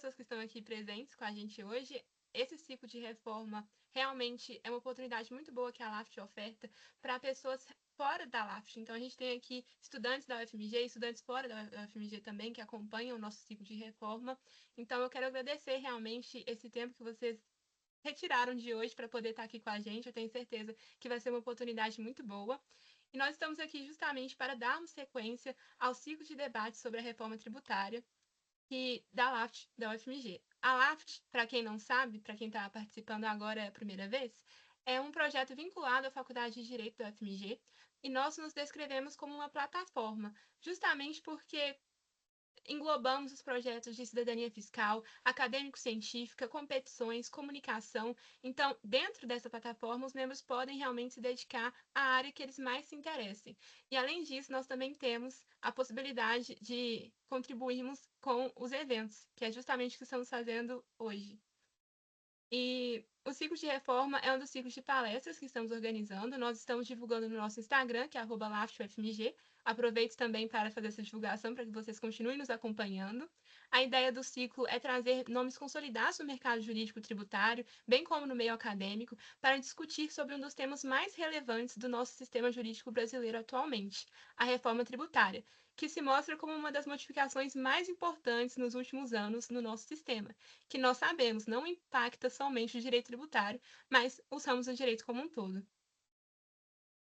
pessoas que estão aqui presentes com a gente hoje. Esse ciclo de reforma realmente é uma oportunidade muito boa que a LAFT oferta para pessoas fora da LAFT. Então, a gente tem aqui estudantes da UFMG, estudantes fora da UFMG também, que acompanham o nosso ciclo de reforma. Então, eu quero agradecer realmente esse tempo que vocês retiraram de hoje para poder estar aqui com a gente. Eu tenho certeza que vai ser uma oportunidade muito boa. E nós estamos aqui justamente para darmos sequência ao ciclo de debate sobre a reforma tributária da LAFT, da UFMG. A LAFT, para quem não sabe, para quem está participando agora a primeira vez, é um projeto vinculado à Faculdade de Direito da UFMG, e nós nos descrevemos como uma plataforma, justamente porque englobamos os projetos de cidadania fiscal, acadêmico-científica, competições, comunicação. Então, dentro dessa plataforma, os membros podem realmente se dedicar à área que eles mais se interessem. E, além disso, nós também temos a possibilidade de contribuirmos com os eventos, que é justamente o que estamos fazendo hoje. E o ciclo de reforma é um dos ciclos de palestras que estamos organizando. Nós estamos divulgando no nosso Instagram, que é @LAFTUFMG. Aproveito também para fazer essa divulgação para que vocês continuem nos acompanhando. A ideia do ciclo é trazer nomes consolidados no mercado jurídico tributário, bem como no meio acadêmico, para discutir sobre um dos temas mais relevantes do nosso sistema jurídico brasileiro atualmente, a reforma tributária, que se mostra como uma das modificações mais importantes nos últimos anos no nosso sistema, que nós sabemos não impacta somente o direito tributário, mas os ramos do direito como um todo.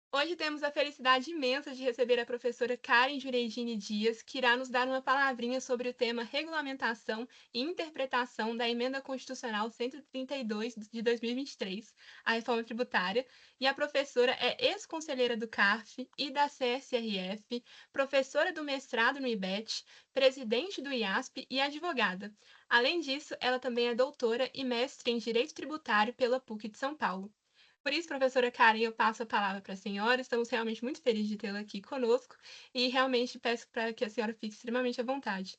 Hoje temos a felicidade imensa de receber a professora Karen Jureidini Dias, que irá nos dar uma palavrinha sobre o tema regulamentação e interpretação da Emenda Constitucional 132 de 2023, a reforma tributária, e a professora é ex-conselheira do CARF e da CSRF, professora do mestrado no IBET, presidente do IASP e advogada. Além disso, ela também é doutora e mestre em Direito Tributário pela PUC de São Paulo. Por isso, professora Karen, eu passo a palavra para a senhora. Estamos realmente muito felizes de tê-la aqui conosco e realmente peço para que a senhora fique extremamente à vontade.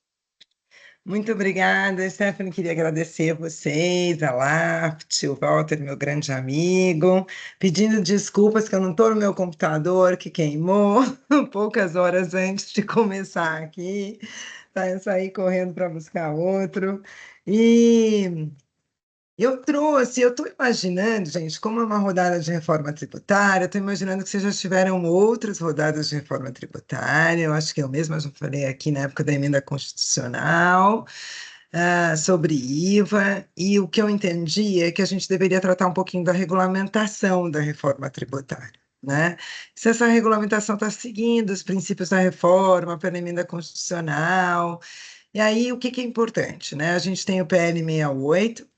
Muito obrigada, Stephanie. Queria agradecer a vocês, a Laft, o Walter, meu grande amigo, pedindo desculpas que eu não estou no meu computador, que queimou poucas horas antes de começar aqui. Tá, eu saí correndo para buscar outro. E eu estou imaginando, gente, como é uma rodada de reforma tributária, estou imaginando que vocês já tiveram outras rodadas de reforma tributária, eu acho que eu mesma já falei aqui na época da emenda constitucional, sobre IVA, e o que eu entendi é que a gente deveria tratar um pouquinho da regulamentação da reforma tributária, né? Se essa regulamentação está seguindo os princípios da reforma pela emenda constitucional, e aí o que que é importante, né? A gente tem o PL 68,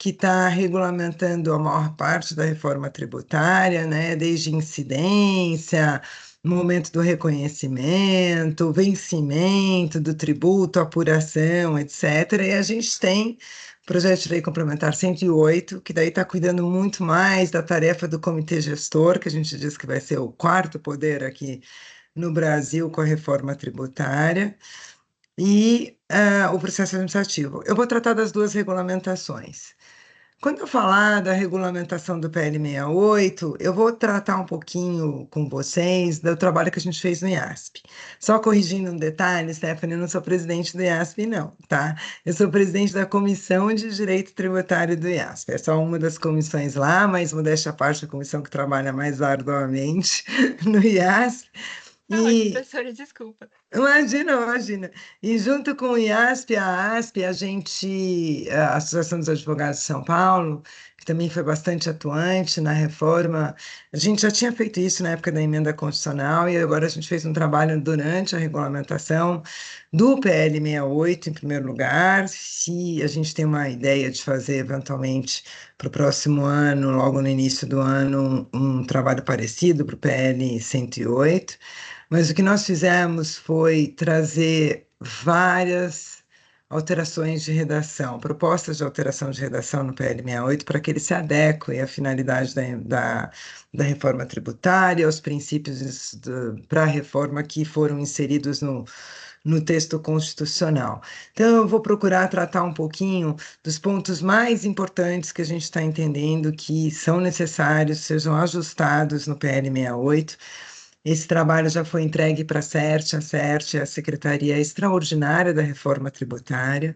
que está regulamentando a maior parte da reforma tributária, né, desde incidência, momento do reconhecimento, vencimento do tributo, apuração, etc. E a gente tem o projeto de lei complementar 108, que daí está cuidando muito mais da tarefa do comitê gestor, que a gente diz que vai ser o quarto poder aqui no Brasil com a reforma tributária, e o processo administrativo. Eu vou tratar das duas regulamentações. Quando eu falar da regulamentação do PL 68, eu vou tratar um pouquinho com vocês do trabalho que a gente fez no IASP. Só corrigindo um detalhe, Stephanie, eu não sou presidente do IASP, não, tá? Eu sou presidente da Comissão de Direito Tributário do IASP. É só uma das comissões lá, mas modéstia à parte, a comissão que trabalha mais arduamente no IASP. Oi, professora, desculpa. Imagina, imagina. E junto com o IASP, a ASP, a Associação dos Advogados de São Paulo, que também foi bastante atuante na reforma, a gente já tinha feito isso na época da emenda constitucional e agora a gente fez um trabalho durante a regulamentação do PL 68, em primeiro lugar. Se a gente tem uma ideia de fazer, eventualmente, para o próximo ano, logo no início do ano, um trabalho parecido para o PL 108. Mas o que nós fizemos foi trazer várias alterações de redação, propostas de alteração de redação no PL 68, para que ele se adeque à finalidade da reforma tributária, aos princípios para a reforma que foram inseridos no texto constitucional. Então, eu vou procurar tratar um pouquinho dos pontos mais importantes que a gente está entendendo que são necessários, sejam ajustados no PL 68. Esse trabalho já foi entregue para a CERT é a Secretaria Extraordinária da Reforma Tributária.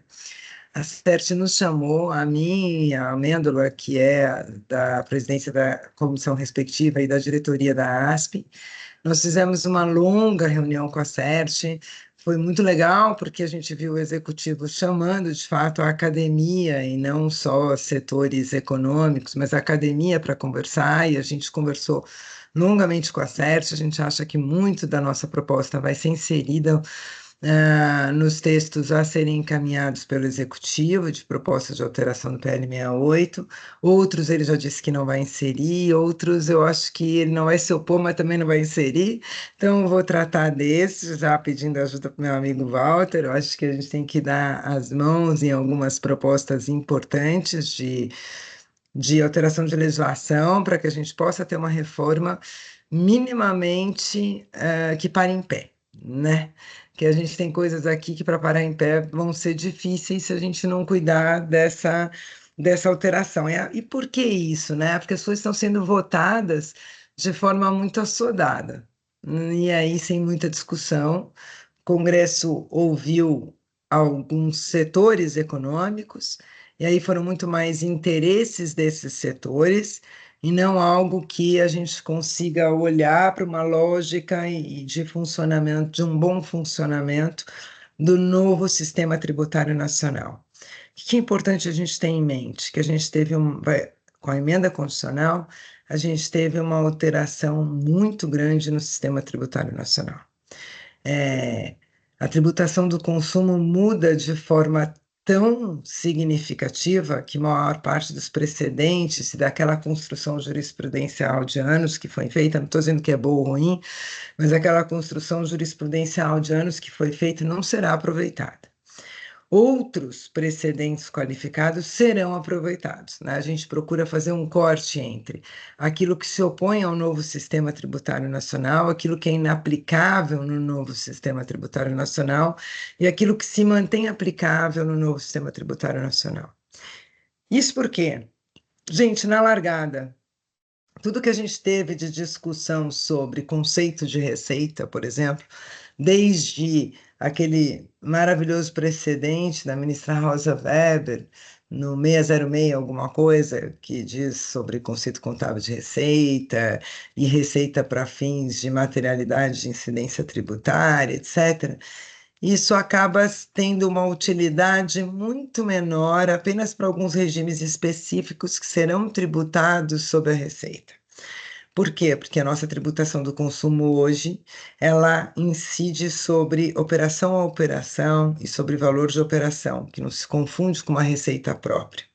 A CERT nos chamou, a mim e a Amêndola, que é da presidência da comissão respectiva e da diretoria da ASP. Nós fizemos uma longa reunião com a CERT, foi muito legal, porque a gente viu o executivo chamando, de fato, a academia, e não só setores econômicos, mas a academia para conversar, e a gente conversou longamente com a CERT. A gente acha que muito da nossa proposta vai ser inserida nos textos a serem encaminhados pelo Executivo, de propostas de alteração do PL 68. Outros ele já disse que não vai inserir, outros eu acho que ele não vai se opor, mas também não vai inserir. Então, eu vou tratar desses, já pedindo ajuda para o meu amigo Walter. Eu acho que a gente tem que dar as mãos em algumas propostas importantes de alteração de legislação para que a gente possa ter uma reforma minimamente que pare em pé, né? Que a gente tem coisas aqui que para parar em pé vão ser difíceis se a gente não cuidar dessa alteração. E por que isso, né? Porque as coisas estão sendo votadas de forma muito assodada. E aí, sem muita discussão, o Congresso ouviu alguns setores econômicos, e aí foram muito mais interesses desses setores, e não algo que a gente consiga olhar para uma lógica e de funcionamento, de um bom funcionamento do novo sistema tributário nacional. O que é importante a gente ter em mente? Que a gente teve com a emenda constitucional, a gente teve uma alteração muito grande no sistema tributário nacional. É, a tributação do consumo muda de forma tão significativa que a maior parte dos precedentes e daquela construção jurisprudencial de anos que foi feita, não estou dizendo que é boa ou ruim, mas aquela construção jurisprudencial de anos que foi feita não será aproveitada. Outros precedentes qualificados serão aproveitados, né? A gente procura fazer um corte entre aquilo que se opõe ao novo sistema tributário nacional, aquilo que é inaplicável no novo sistema tributário nacional e aquilo que se mantém aplicável no novo sistema tributário nacional. Isso porque, gente, na largada, tudo que a gente teve de discussão sobre conceito de receita, por exemplo, desde aquele maravilhoso precedente da ministra Rosa Weber, no 606 alguma coisa, que diz sobre conceito contábil de receita e receita para fins de materialidade de incidência tributária, etc. Isso acaba tendo uma utilidade muito menor apenas para alguns regimes específicos que serão tributados sobre a receita. Por quê? Porque a nossa tributação do consumo hoje, ela incide sobre operação a operação e sobre valor de operação, que não se confunde com uma receita própria.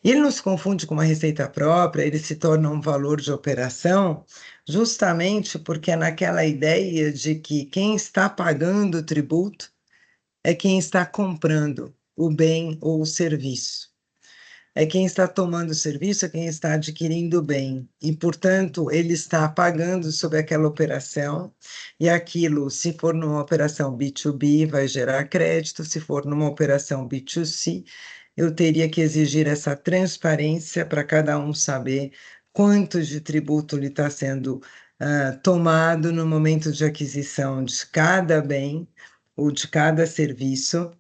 E ele não se confunde com uma receita própria, ele se torna um valor de operação, justamente porque é naquela ideia de que quem está pagando o tributo é quem está comprando o bem ou o serviço. É quem está tomando o serviço, é quem está adquirindo o bem. E, portanto, ele está pagando sobre aquela operação, e aquilo, se for numa operação B2B, vai gerar crédito, se for numa operação B2C, eu teria que exigir essa transparência para cada um saber quanto de tributo lhe está sendo tomado no momento de aquisição de cada bem ou de cada serviço,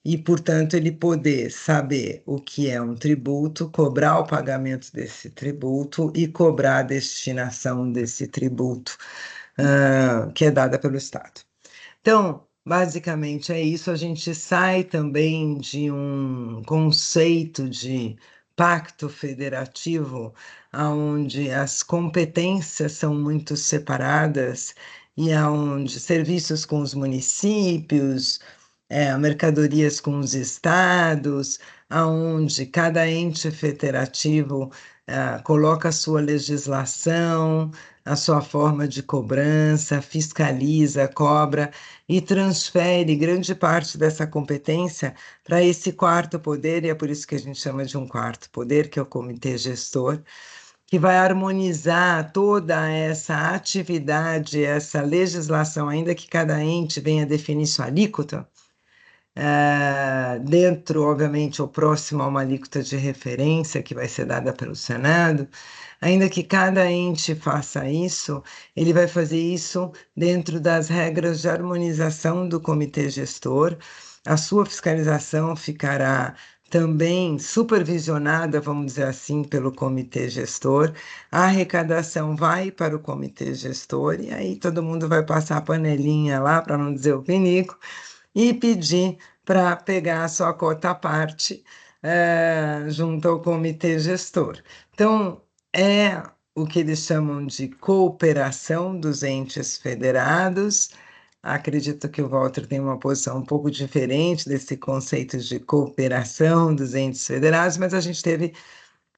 e, portanto, ele poder saber o que é um tributo, cobrar o pagamento desse tributo e cobrar a destinação desse tributo, que é dada pelo Estado. Então, basicamente é isso. A gente sai também de um conceito de pacto federativo, onde as competências são muito separadas e onde serviços com os municípios, mercadorias com os estados, aonde cada ente federativo coloca a sua legislação, a sua forma de cobrança, fiscaliza, cobra e transfere grande parte dessa competência para esse quarto poder, e é por isso que a gente chama de um quarto poder, que é o comitê gestor, que vai harmonizar toda essa atividade, essa legislação, ainda que cada ente venha definir sua alíquota, dentro, obviamente, o próximo a uma alíquota de referência que vai ser dada pelo Senado. Ainda que cada ente faça isso, ele vai fazer isso dentro das regras de harmonização do comitê gestor, a sua fiscalização ficará também supervisionada, vamos dizer assim, pelo comitê gestor. A arrecadação vai para o comitê gestor e aí todo mundo vai passar a panelinha lá, para não dizer o pinico, e pedir para pegar a sua cota à parte, junto ao comitê gestor. Então, é o que eles chamam de cooperação dos entes federados. Acredito que o Walter tem uma posição um pouco diferente desse conceito de cooperação dos entes federados, mas a gente teve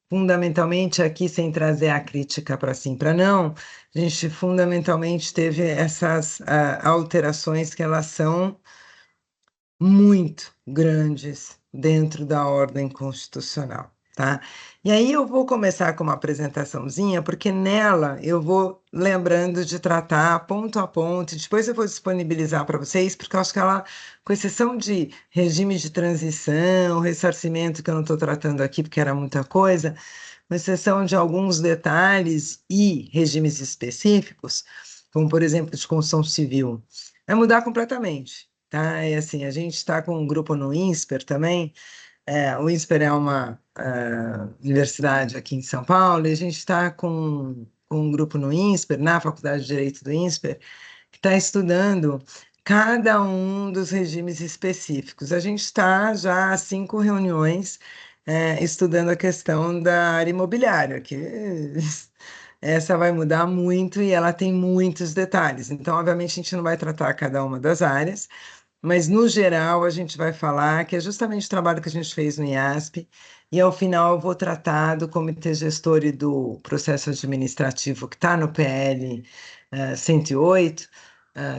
fundamentalmente aqui, sem trazer a crítica para sim, para não, a gente fundamentalmente teve essas alterações que elas são muito grandes dentro da ordem constitucional, tá? E aí eu vou começar com uma apresentaçãozinha, porque nela eu vou lembrando de tratar ponto a ponto, e depois eu vou disponibilizar para vocês, porque eu acho que ela, com exceção de regime de transição, ressarcimento, que eu não estou tratando aqui porque era muita coisa, com exceção de alguns detalhes e regimes específicos, como por exemplo de construção civil, vai mudar completamente. Tá? E assim, a gente está com um grupo no INSPER também. O INSPER é uma universidade aqui em São Paulo, e a gente está com um grupo no INSPER, na Faculdade de Direito do INSPER, que está estudando cada um dos regimes específicos. A gente está já há 5 reuniões estudando a questão da área imobiliária, que essa vai mudar muito e ela tem muitos detalhes. Então, obviamente, a gente não vai tratar cada uma das áreas, mas, no geral, a gente vai falar que é justamente o trabalho que a gente fez no IASP, e ao final eu vou tratar do comitê gestor e do processo administrativo que está no PL 108,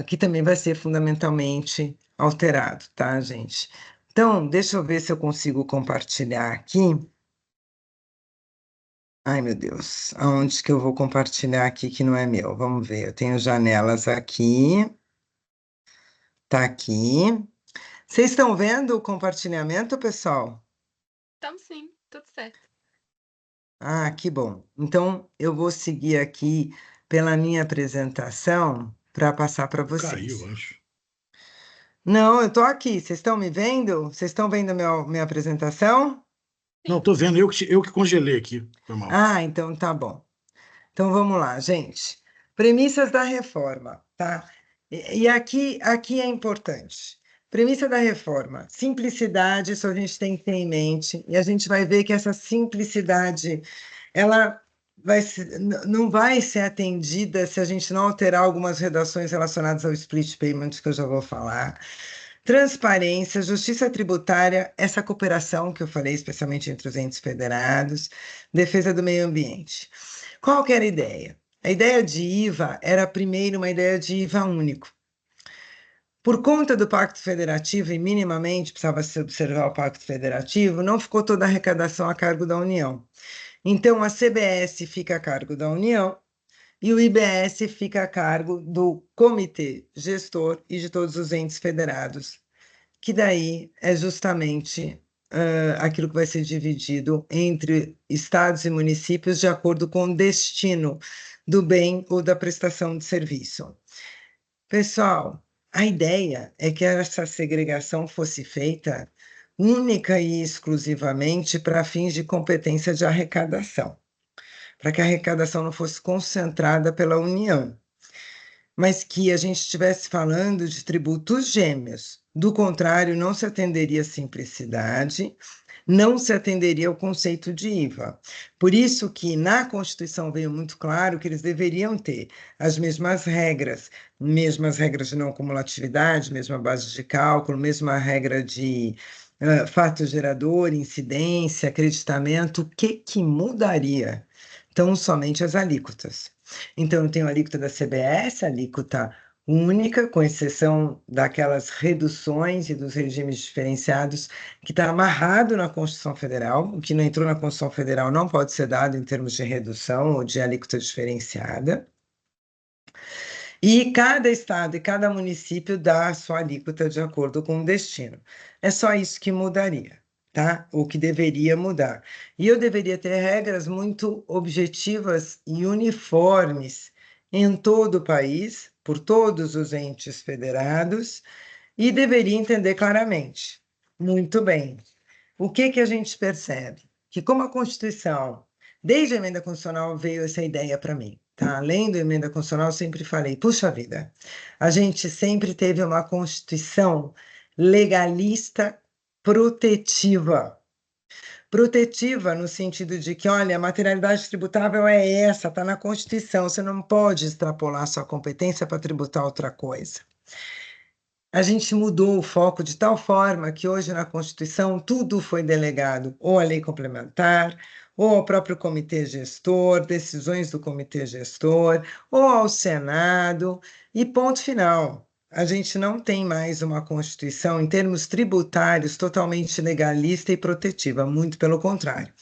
que também vai ser fundamentalmente alterado, tá, gente? Então, deixa eu ver se eu consigo compartilhar aqui. Ai, meu Deus, aonde que eu vou compartilhar aqui que não é meu? Vamos ver, eu tenho janelas aqui, tá aqui. Vocês estão vendo o compartilhamento, pessoal? Então, sim, tudo certo. Ah, que bom. Então, eu vou seguir aqui pela minha apresentação para passar para Caiu, vocês. acho. Não, eu estou aqui. Vocês estão me vendo? Vocês estão vendo minha apresentação? Não, Sim. tô vendo, eu que congelei aqui. Foi mal. Ah, então tá bom. Então vamos lá, gente. Premissas da reforma, tá? E aqui é importante. Premissa da reforma, simplicidade, isso a gente tem que ter em mente, e a gente vai ver que essa simplicidade, ela não vai ser atendida se a gente não alterar algumas redações relacionadas ao split payment, que eu já vou falar. Transparência, justiça tributária, essa cooperação que eu falei, especialmente entre os entes federados, defesa do meio ambiente. Qual que era a ideia? A ideia de IVA era primeiro uma ideia de IVA único. Por conta do Pacto Federativo, e minimamente precisava se observar o Pacto Federativo, não ficou toda a arrecadação a cargo da União. Então, a CBS fica a cargo da União e o IBS fica a cargo do comitê gestor e de todos os entes federados, que daí é justamente aquilo que vai ser dividido entre estados e municípios de acordo com o destino do bem ou da prestação de serviço. Pessoal, a ideia é que essa segregação fosse feita única e exclusivamente para fins de competência de arrecadação, para que a arrecadação não fosse concentrada pela União, mas que a gente estivesse falando de tributos gêmeos. Do contrário, não se atenderia à simplicidade, não se atenderia ao conceito de IVA. Por isso que na Constituição veio muito claro que eles deveriam ter as mesmas regras de não cumulatividade, mesma base de cálculo, mesma regra de fato gerador, incidência, acreditamento. O que mudaria? Então, somente as alíquotas. Então, eu tenho a alíquota da CBS, a alíquota única, com exceção daquelas reduções e dos regimes diferenciados, que está amarrado na Constituição Federal. O que não entrou na Constituição Federal não pode ser dado em termos de redução ou de alíquota diferenciada. E cada estado e cada município dá a sua alíquota de acordo com o destino. É só isso que mudaria, tá? O que deveria mudar. E eu deveria ter regras muito objetivas e uniformes em todo o país, por todos os entes federados, e deveria entender claramente. Muito bem. O que a gente percebe? Que como a Constituição, desde a emenda constitucional veio essa ideia para mim, tá? Além da emenda constitucional, eu sempre falei, puxa vida, a gente sempre teve uma Constituição legalista protetiva. Protetiva no sentido de que, olha, a materialidade tributável é essa, está na Constituição, você não pode extrapolar sua competência para tributar outra coisa. A gente mudou o foco de tal forma que hoje na Constituição tudo foi delegado ou à lei complementar, ou ao próprio comitê gestor, decisões do comitê gestor, ou ao Senado, e ponto final. A gente não tem mais uma Constituição, em termos tributários, totalmente legalista e protetiva, muito pelo contrário.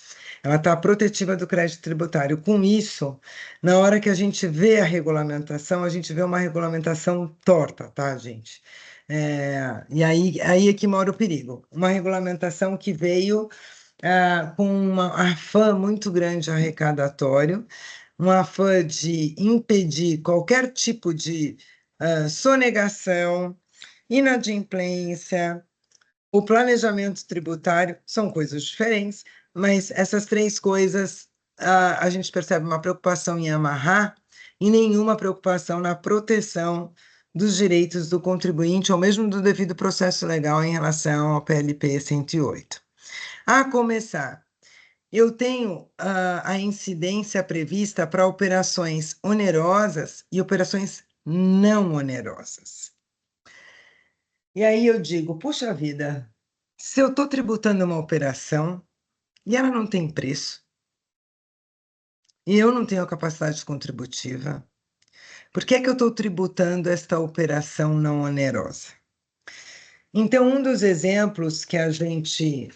Ela está protetiva do crédito tributário. Com isso, na hora que a gente vê a regulamentação, a gente vê uma regulamentação torta, tá, gente? E aí é que mora o perigo. Uma regulamentação que veio com um afã muito grande arrecadatório, um afã de impedir qualquer tipo de sonegação, inadimplência. O planejamento tributário são coisas diferentes, mas essas três coisas a gente percebe uma preocupação em amarrar e nenhuma preocupação na proteção dos direitos do contribuinte ou mesmo do devido processo legal em relação ao PLP 108. A começar, eu tenho a incidência prevista para operações onerosas e operações não onerosas. E aí eu digo, puxa vida, se eu estou tributando uma operação e ela não tem preço, e eu não tenho capacidade contributiva, por que é que eu estou tributando esta operação não onerosa? Então, um dos exemplos que a gente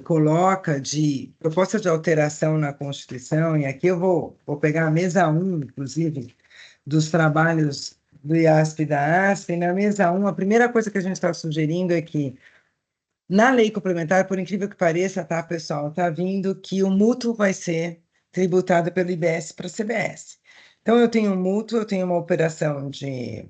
coloca de proposta de alteração na Constituição, e aqui eu vou pegar a mesa 1, inclusive, dos trabalhos do IASP e da ASP, e na mesa 1, a primeira coisa que a gente está sugerindo é que, na lei complementar, por incrível que pareça, tá, pessoal, tá vindo que o mútuo vai ser tributado pelo IBS para a CBS. Então, eu tenho um mútuo, eu tenho uma operação de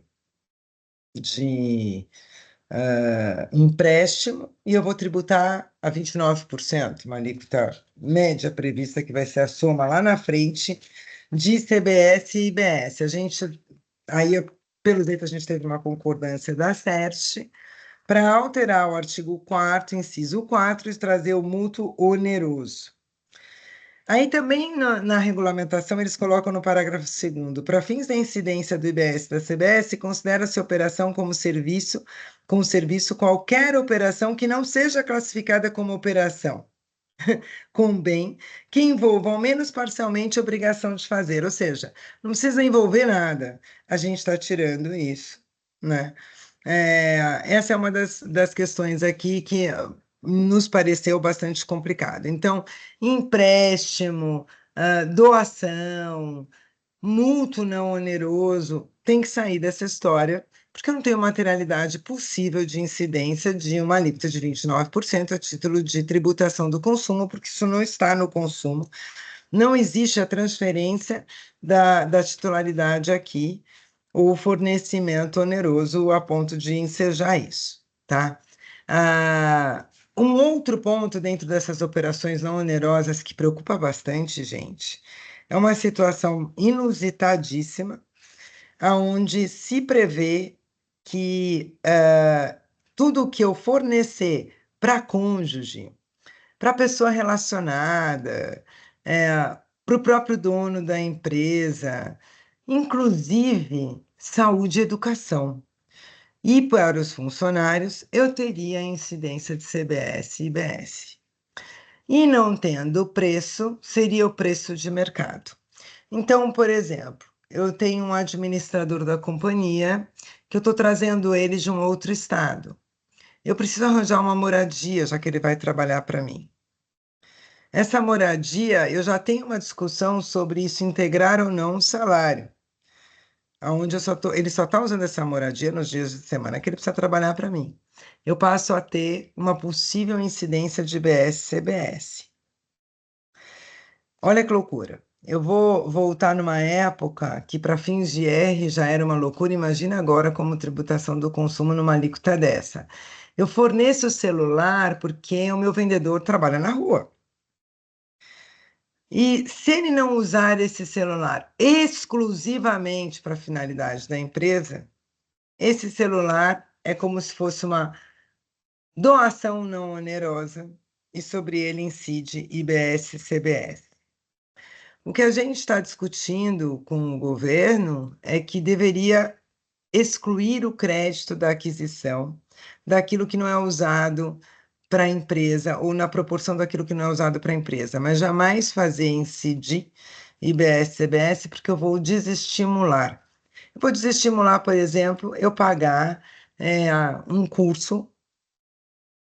empréstimo e eu vou tributar a 29%, uma alíquota média prevista que vai ser a soma lá na frente de CBS e IBS. Aí, pelo jeito, a gente teve uma concordância da CERT para alterar o artigo 4º, inciso 4, e trazer o mútuo oneroso. Aí também na regulamentação eles colocam no parágrafo 2º, para fins da incidência do IBS e da CBS, considera-se operação como serviço qualquer operação que não seja classificada como operação com bem que envolva ao menos parcialmente a obrigação de fazer, ou seja, não precisa envolver nada, a gente está tirando isso, né? Essa é uma das questões aqui que nos pareceu bastante complicada. Então, empréstimo, doação, mútuo não oneroso, tem que sair dessa história, porque eu não tenho materialidade possível de incidência de uma alíquota de 29% a título de tributação do consumo, porque isso não está no consumo. Não existe a transferência da titularidade aqui, o fornecimento oneroso a ponto de ensejar isso, tá? Um outro ponto dentro dessas operações não onerosas que preocupa bastante, gente, é uma situação inusitadíssima, onde se prevê que tudo que eu fornecer para cônjuge, para pessoa relacionada, para o próprio dono da empresa, inclusive saúde e educação. E para os funcionários, eu teria a incidência de CBS e IBS. E não tendo preço, seria o preço de mercado. Então, por exemplo, eu tenho um administrador da companhia que eu estou trazendo ele de um outro estado. Eu preciso arranjar uma moradia, já que ele vai trabalhar para mim. Essa moradia, eu já tenho uma discussão sobre isso integrar ou não o salário. Onde ele só está usando essa moradia nos dias de semana que ele precisa trabalhar para mim. Eu passo a ter uma possível incidência de IBS-CBS. Olha que loucura. eu vou voltar numa época que para fins de R já era uma loucura. Imagina agora como tributação do consumo numa alíquota dessa. Eu forneço o celular porque o meu vendedor trabalha na rua. E se ele não usar esse celular exclusivamente para a finalidade da empresa, esse celular é como se fosse uma doação não onerosa e sobre ele incide IBS e CBS. O que a gente está discutindo com o governo é que deveria excluir o crédito da aquisição daquilo que não é usado para a empresa, ou na proporção daquilo que não é usado para a empresa, mas jamais fazer incidir IBS, CBS, porque eu vou desestimular. Eu vou desestimular, por exemplo, eu pagar um curso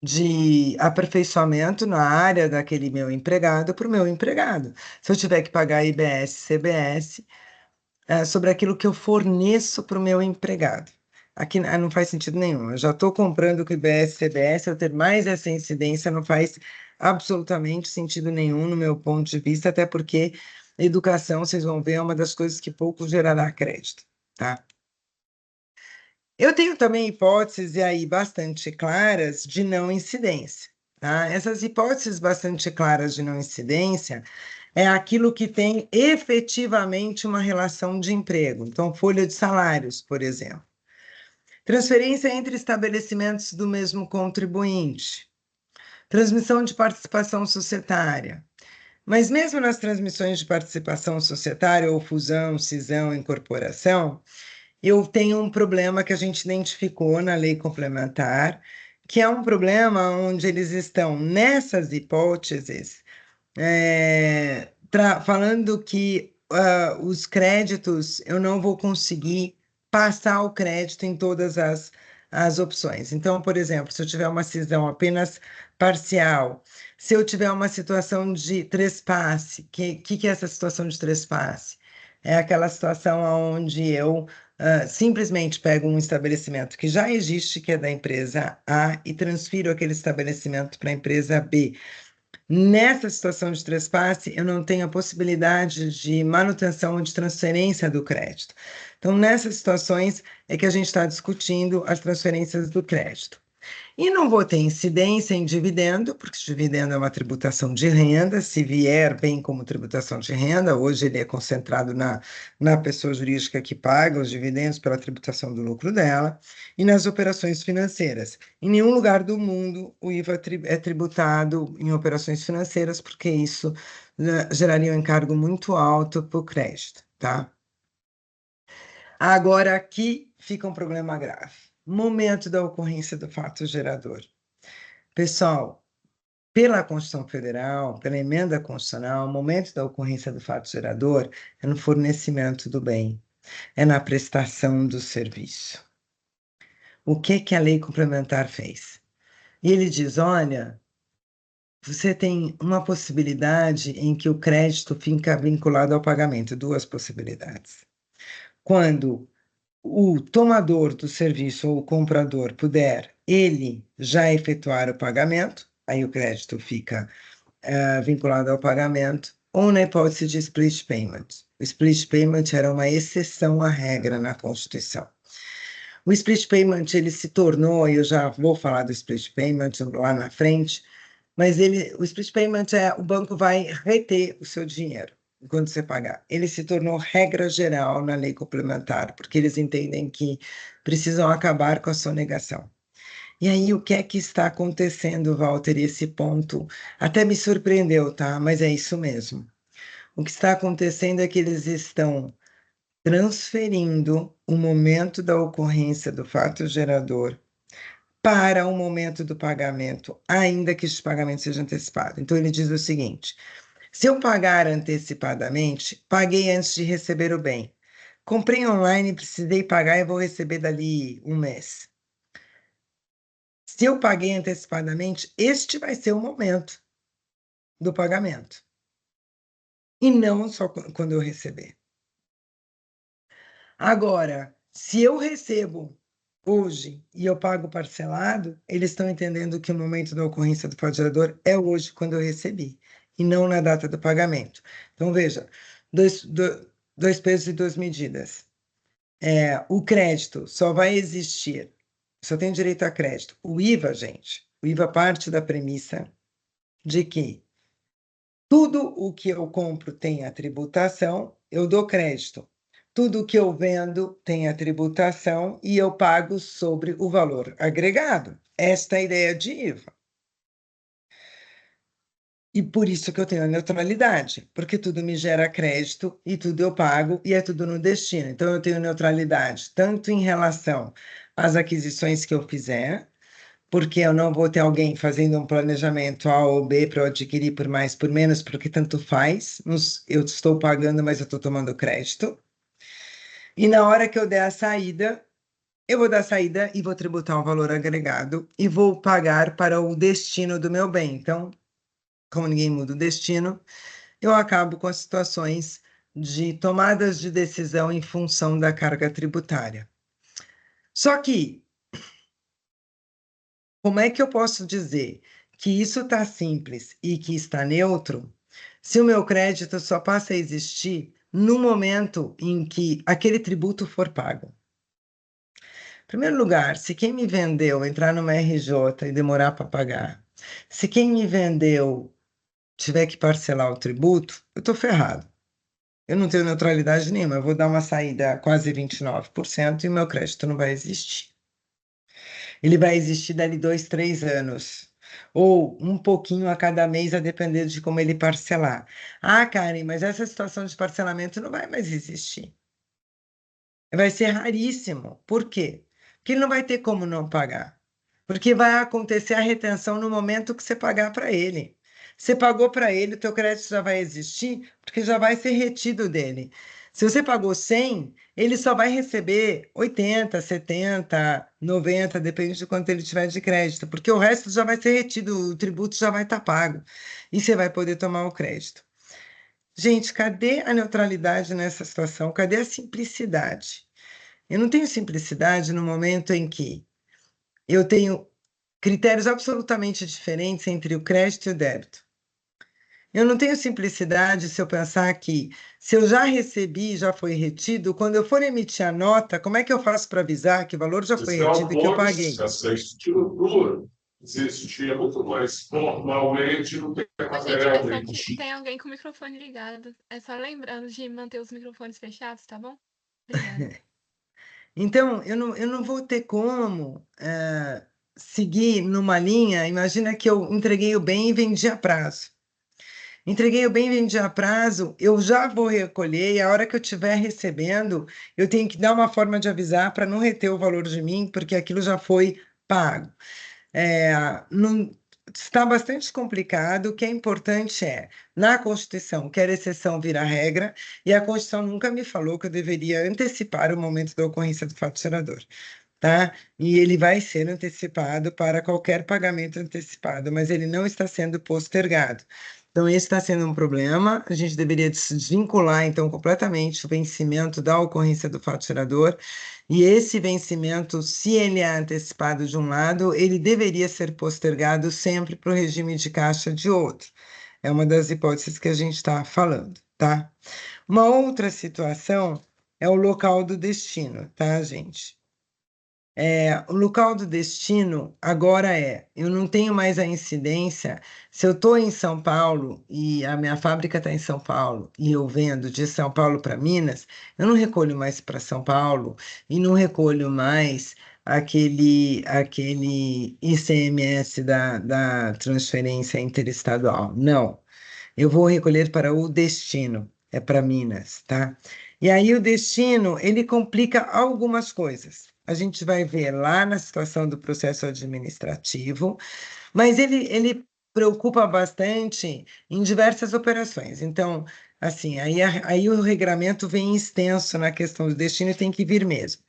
de aperfeiçoamento na área daquele meu empregado para o meu empregado. Se eu tiver que pagar IBS, CBS, sobre aquilo que eu forneço para o meu empregado. Aqui não faz sentido nenhum. Eu já estou comprando com IBS, CBS, eu ter mais essa incidência não faz absolutamente sentido nenhum no meu ponto de vista, até porque educação, vocês vão ver, é uma das coisas que pouco gerará crédito, tá? Eu tenho também hipóteses, e aí bastante claras, de não incidência. Tá? Essas hipóteses bastante claras de não incidência é aquilo que tem efetivamente uma relação de emprego. Então, folha de salários, por exemplo. Transferência entre estabelecimentos do mesmo contribuinte. Transmissão de participação societária. Mas mesmo nas transmissões de participação societária, ou fusão, cisão, incorporação, eu tenho um problema que a gente identificou na lei complementar, que é um problema onde eles estão nessas hipóteses, falando que os créditos eu não vou conseguir passar o crédito em todas as opções. Então, por exemplo, se eu tiver uma cisão apenas parcial, se eu tiver uma situação de trespasse, que é essa situação de trespasse? É aquela situação onde eu simplesmente pego um estabelecimento que já existe, que é da empresa A, e transfiro aquele estabelecimento para a empresa B. Nessa situação de trespasse, eu não tenho a possibilidade de manutenção ou de transferência do crédito. Então, nessas situações é que a gente está discutindo as transferências do crédito. E não vou ter incidência em dividendo, porque dividendo é uma tributação de renda, se vier bem como tributação de renda, hoje ele é concentrado na pessoa jurídica que paga os dividendos pela tributação do lucro dela, e nas operações financeiras. Em nenhum lugar do mundo o IVA é tributado em operações financeiras, porque isso geraria um encargo muito alto para o crédito, tá? Agora, aqui fica um problema grave. Momento da ocorrência do fato gerador. Pessoal, pela Constituição Federal, pela emenda constitucional, o momento da ocorrência do fato gerador é no fornecimento do bem, é na prestação do serviço. O que a lei complementar fez? E ele diz: olha, você tem uma possibilidade em que o crédito fica vinculado ao pagamento, duas possibilidades. Quando o tomador do serviço ou o comprador puder, ele já efetuar o pagamento, aí o crédito fica vinculado ao pagamento, ou na hipótese de split payment. O split payment era uma exceção à regra na Constituição. O split payment ele se tornou, e eu já vou falar do split payment lá na frente, mas o split payment o banco vai reter o seu dinheiro quando você pagar. Ele se tornou regra geral na lei complementar, porque eles entendem que precisam acabar com a sonegação. E aí, o que é que está acontecendo, Walter? E esse ponto até me surpreendeu, tá? Mas é isso mesmo. O que está acontecendo é que eles estão transferindo o momento da ocorrência do fato gerador para o momento do pagamento, ainda que este pagamento seja antecipado. Então, ele diz o seguinte: se eu pagar antecipadamente, paguei antes de receber o bem. Comprei online, precisei pagar e vou receber dali um mês. Se eu paguei antecipadamente, este vai ser o momento do pagamento. E não só quando eu receber. Agora, se eu recebo hoje e eu pago parcelado, eles estão entendendo que o momento da ocorrência do fato gerador é hoje, quando eu recebi, e não na data do pagamento. Então, veja, dois pesos e duas medidas. O crédito só vai existir, só tem direito a crédito. O IVA, gente, o IVA parte da premissa de que tudo o que eu compro tem a tributação, eu dou crédito. Tudo o que eu vendo tem a tributação e eu pago sobre o valor agregado. Esta é a ideia de IVA. E por isso que eu tenho a neutralidade, porque tudo me gera crédito e tudo eu pago e é tudo no destino. Então eu tenho neutralidade tanto em relação às aquisições que eu fizer, porque eu não vou ter alguém fazendo um planejamento A ou B para eu adquirir por mais, por menos, porque tanto faz. Eu estou pagando, mas eu estou tomando crédito. E na hora que eu der a saída, eu vou dar a saída e vou tributar um valor agregado e vou pagar para o destino do meu bem. Então, como ninguém muda o destino, eu acabo com as situações de tomadas de decisão em função da carga tributária. Só que, como é que eu posso dizer que isso está simples e que está neutro, se o meu crédito só passa a existir no momento em que aquele tributo for pago? Em primeiro lugar, se quem me vendeu entrar numa RJ e demorar para pagar, se quem me vendeu tiver que parcelar o tributo, eu estou ferrado. Eu não tenho neutralidade nenhuma, eu vou dar uma saída a quase 29% e o meu crédito não vai existir. Ele vai existir dali 2, 3 anos. Ou um pouquinho a cada mês, a depender de como ele parcelar. Ah, Karen, mas essa situação de parcelamento não vai mais existir. Vai ser raríssimo. Por quê? Porque ele não vai ter como não pagar. Porque vai acontecer a retenção no momento que você pagar para ele. Você pagou para ele, o teu crédito já vai existir, porque já vai ser retido dele. Se você pagou 100, ele só vai receber 80, 70, 90, depende de quanto ele tiver de crédito, porque o resto já vai ser retido, o tributo já vai estar pago. E você vai poder tomar o crédito. Gente, cadê a neutralidade nessa situação? Cadê a simplicidade? Eu não tenho simplicidade no momento em que eu tenho critérios absolutamente diferentes entre o crédito e o débito. Eu não tenho simplicidade se eu pensar que, se eu já recebi, já foi retido, quando eu for emitir a nota, como é que eu faço para avisar que o valor já foi retido e que eu paguei? Essa estrutura existia muito mais normalmente no tempo Gente, tem alguém com o microfone ligado. É só lembrando de manter os microfones fechados, tá bom? Obrigada. Então, eu não vou ter como seguir numa linha. Imagina que eu entreguei o bem e vendi a prazo. Entreguei o bem, vendi a prazo, eu já vou recolher, e a hora que eu estiver recebendo, eu tenho que dar uma forma de avisar para não reter o valor de mim, porque aquilo já foi pago. Está bastante complicado. O que é importante na Constituição, quer exceção vira regra, e a Constituição nunca me falou que eu deveria antecipar o momento da ocorrência do fato gerador. Tá? E ele vai ser antecipado para qualquer pagamento antecipado, mas ele não está sendo postergado. Então, esse está sendo um problema. A gente deveria desvincular, então, completamente o vencimento da ocorrência do fato gerador. E esse vencimento, se ele é antecipado de um lado, ele deveria ser postergado sempre para o regime de caixa de outro. É uma das hipóteses que a gente está falando, tá? Uma outra situação é o local do destino, tá, gente? O local do destino agora eu não tenho mais a incidência, se eu estou em São Paulo e a minha fábrica está em São Paulo e eu vendo de São Paulo para Minas, eu não recolho mais para São Paulo e não recolho mais aquele ICMS da transferência interestadual. Não, eu vou recolher para o destino, é para Minas, tá? E aí o destino, ele complica algumas coisas. A gente vai ver lá na situação do processo administrativo, mas ele preocupa bastante em diversas operações. Então, assim, aí o regramento vem extenso na questão do destino e tem que vir mesmo.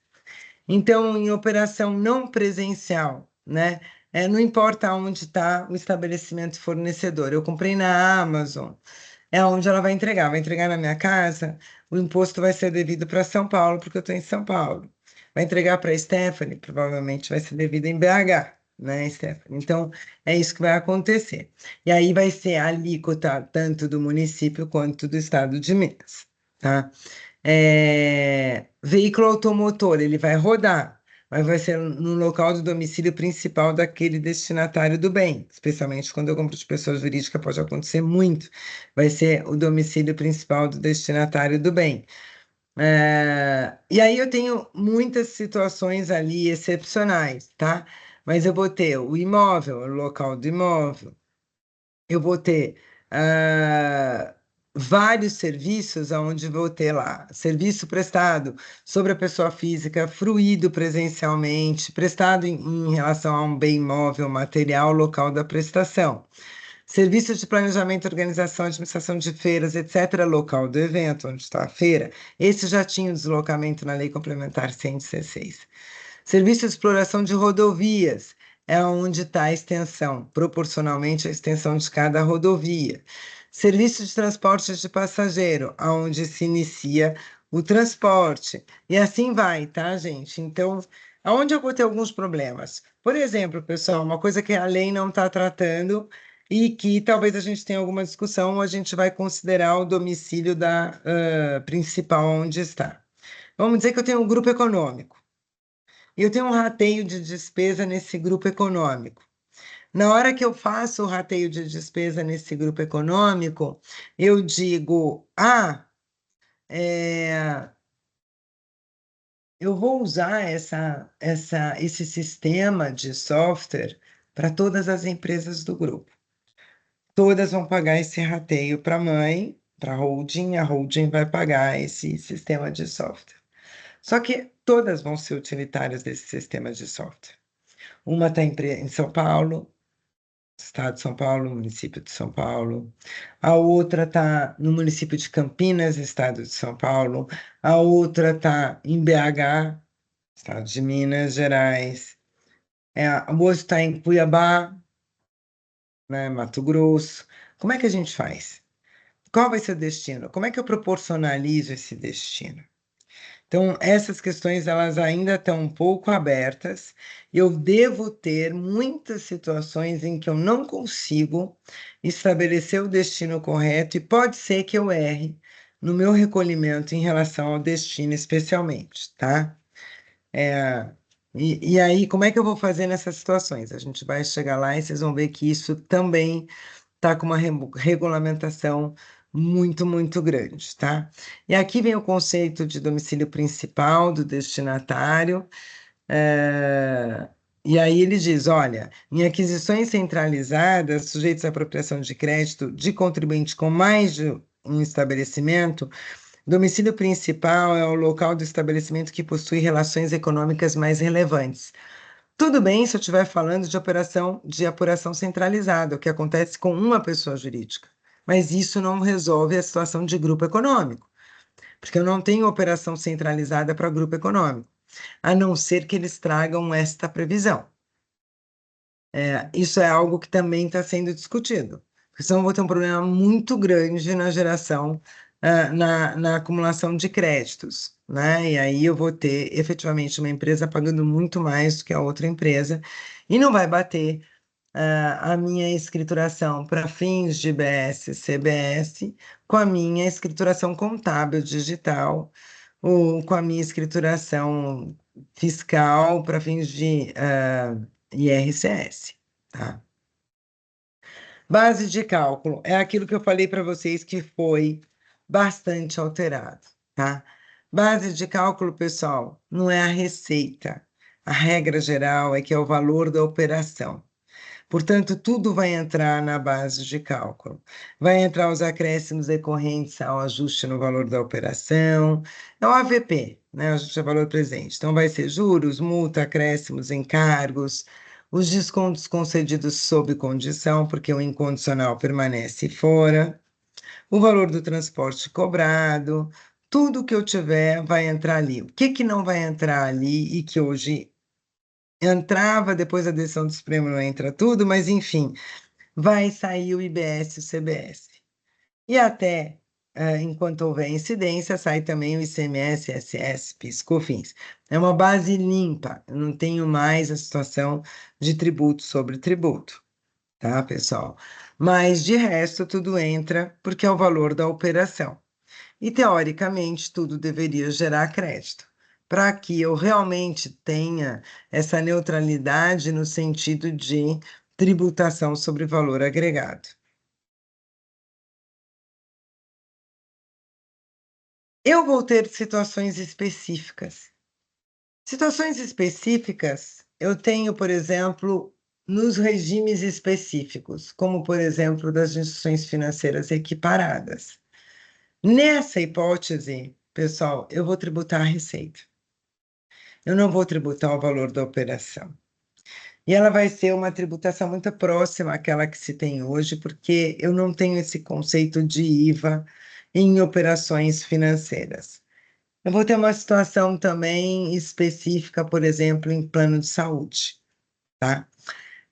Então, em operação não presencial, né? Não importa onde está o estabelecimento fornecedor. Eu comprei na Amazon, é onde ela vai entregar na minha casa, o imposto vai ser devido para São Paulo, porque eu estou em São Paulo. Vai entregar para a Stephanie, provavelmente vai ser devido em BH, né, Stephanie? Então, é isso que vai acontecer. E aí vai ser a alíquota tanto do município quanto do estado de Minas, tá? Veículo automotor, ele vai rodar, mas vai ser no local do domicílio principal daquele destinatário do bem, especialmente quando eu compro de pessoa jurídica, pode acontecer muito. Vai ser o domicílio principal do destinatário do bem. E aí eu tenho muitas situações ali excepcionais, tá? Mas eu vou ter o imóvel, o local do imóvel, eu vou ter vários serviços onde vou ter lá serviço prestado sobre a pessoa física, fruído presencialmente, prestado em relação a um bem imóvel, material, local da prestação. Serviços de planejamento, organização, administração de feiras, etc., local do evento, onde está a feira. Esse já tinha o deslocamento na Lei Complementar 116. Serviço de exploração de rodovias, é onde está a extensão, proporcionalmente à extensão de cada rodovia. Serviço de transporte de passageiro, aonde se inicia o transporte. E assim vai, tá, gente? Então, aonde eu vou ter alguns problemas? Por exemplo, pessoal, uma coisa que a lei não está tratando e que talvez a gente tenha alguma discussão, a gente vai considerar o domicílio da principal onde está. Vamos dizer que eu tenho um grupo econômico. E eu tenho um rateio de despesa nesse grupo econômico. Na hora que eu faço o rateio de despesa nesse grupo econômico, eu digo: eu vou usar esse sistema de software para todas as empresas do grupo. Todas vão pagar esse rateio para a mãe, para a holding vai pagar esse sistema de software. Só que todas vão ser utilitárias desse sistema de software. Uma está em São Paulo, Estado de São Paulo, município de São Paulo. A outra está no município de Campinas, Estado de São Paulo. A outra está em BH, Estado de Minas Gerais. A outra está em Cuiabá, né, Mato Grosso. Como é que a gente faz? Qual vai ser o destino? Como é que eu proporcionalizo esse destino? Então, essas questões elas ainda estão um pouco abertas. Eu devo ter muitas situações em que eu não consigo estabelecer o destino correto e pode ser que eu erre no meu recolhimento em relação ao destino, especialmente, tá? E aí, como é que eu vou fazer nessas situações? A gente vai chegar lá e vocês vão ver que isso também está com uma regulamentação muito, muito grande, tá? E aqui vem o conceito de domicílio principal do destinatário. E aí ele diz, olha, em aquisições centralizadas, sujeitas à apropriação de crédito de contribuinte com mais de um estabelecimento, domicílio principal é o local do estabelecimento que possui relações econômicas mais relevantes. Tudo bem se eu estiver falando de apuração centralizada, o que acontece com uma pessoa jurídica. Mas isso não resolve a situação de grupo econômico, porque eu não tenho operação centralizada para grupo econômico, a não ser que eles tragam esta previsão. Isso é algo que também está sendo discutido, porque senão eu vou ter um problema muito grande na geração, na acumulação de créditos, né? E aí eu vou ter efetivamente uma empresa pagando muito mais do que a outra empresa, e não vai bater a minha escrituração para fins de IBS, CBS, com a minha escrituração contábil digital, ou com a minha escrituração fiscal para fins de IRCS, tá? Base de cálculo é aquilo que eu falei para vocês que foi bastante alterado, tá? Base de cálculo, pessoal, não é a receita. A regra geral é que é o valor da operação. Portanto, tudo vai entrar na base de cálculo. Vai entrar os acréscimos decorrentes ao ajuste no valor da operação, é o AVP, né? Ajuste a valor presente. Então, vai ser juros, multa, acréscimos, encargos, os descontos concedidos sob condição, porque o incondicional permanece fora, o valor do transporte cobrado, tudo que eu tiver vai entrar ali. O que não vai entrar ali e que hoje entrava, depois da decisão do Supremo não entra tudo, mas enfim, vai sair o IBS e o CBS. E até enquanto houver incidência, sai também o ICMS, ISS, PIS, COFINS. É uma base limpa, eu não tenho mais a situação de tributo sobre tributo, tá, pessoal? Mas, de resto, tudo entra porque é o valor da operação. E, teoricamente, tudo deveria gerar crédito, para que eu realmente tenha essa neutralidade no sentido de tributação sobre valor agregado. Eu vou ter situações específicas. Situações específicas, eu tenho, por exemplo, nos regimes específicos, como, por exemplo, das instituições financeiras equiparadas. Nessa hipótese, pessoal, eu vou tributar a receita. Eu não vou tributar o valor da operação. E ela vai ser uma tributação muito próxima àquela que se tem hoje, porque eu não tenho esse conceito de IVA em operações financeiras. Eu vou ter uma situação também específica, por exemplo, em plano de saúde, tá?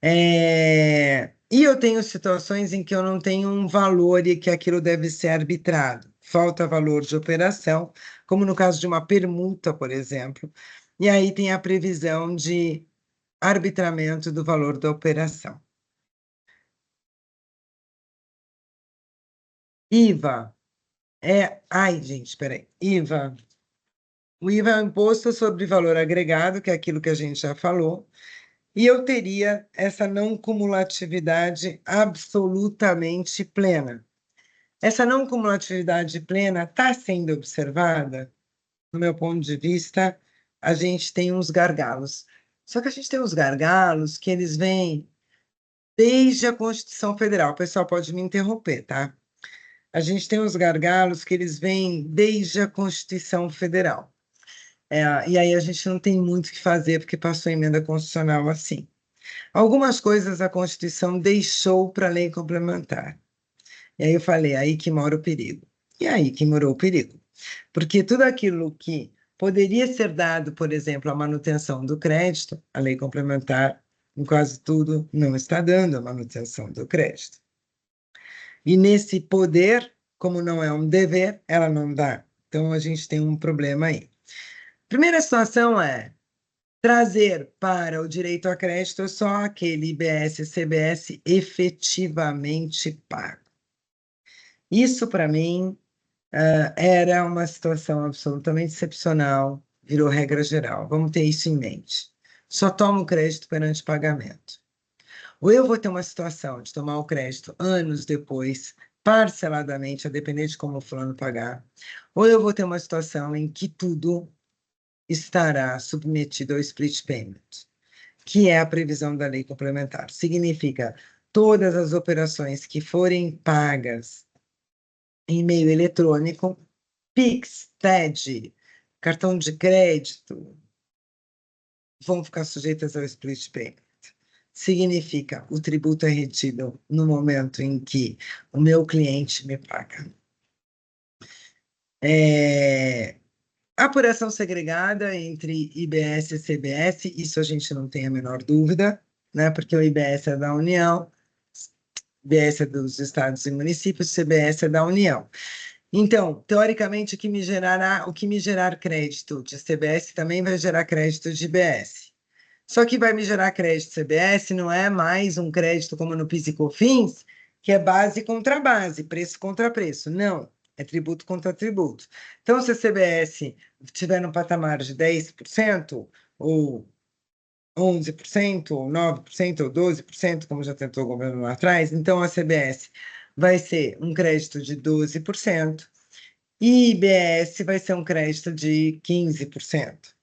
E eu tenho situações em que eu não tenho um valor e que aquilo deve ser arbitrado. Falta valor de operação, como no caso de uma permuta, por exemplo. E aí tem a previsão de arbitramento do valor da operação. IVA Ai, gente, peraí. IVA. O IVA é o imposto sobre valor agregado, que é aquilo que a gente já falou. E eu teria essa não cumulatividade absolutamente plena. Essa não cumulatividade plena está sendo observada, no meu ponto de vista, a gente tem uns gargalos. Só que a gente tem uns gargalos que eles vêm desde a Constituição Federal. O pessoal pode me interromper, tá? A gente tem uns gargalos que eles vêm desde a Constituição Federal. E aí a gente não tem muito o que fazer, porque passou a emenda constitucional assim. Algumas coisas a Constituição deixou para a lei complementar. E aí eu falei, aí que mora o perigo. E aí que morou o perigo. Porque tudo aquilo que poderia ser dado, por exemplo, a manutenção do crédito, a lei complementar, em quase tudo, não está dando a manutenção do crédito. E nesse poder, como não é um dever, ela não dá. Então a gente tem um problema aí. Primeira situação é trazer para o direito a crédito só aquele IBS e CBS efetivamente pago. Isso, para mim, era uma situação absolutamente excepcional, virou regra geral. Vamos ter isso em mente. Só toma o crédito perante pagamento. Ou eu vou ter uma situação de tomar o crédito anos depois, parceladamente, a depender de como o fulano pagar, ou eu vou ter uma situação em que tudo estará submetido ao split payment, que é a previsão da lei complementar. Significa todas as operações que forem pagas em meio eletrônico, Pix, TED, cartão de crédito, vão ficar sujeitas ao split payment. Significa o tributo é retido no momento em que o meu cliente me paga. Apuração segregada entre IBS e CBS, isso a gente não tem a menor dúvida, né? Porque o IBS é da União, IBS é dos estados e municípios, CBS é da União. Então, teoricamente, o que me gerar crédito de CBS também vai gerar crédito de IBS. Só que vai me gerar crédito CBS não é mais um crédito como no PIS e COFINS, que é base contra base, preço contra preço. Não, é tributo contra tributo. Então, se a CBS estiver no patamar de 10%, ou 11%, ou 9%, ou 12%, como já tentou o governo lá atrás, então a CBS vai ser um crédito de 12%, e IBS vai ser um crédito de 15%.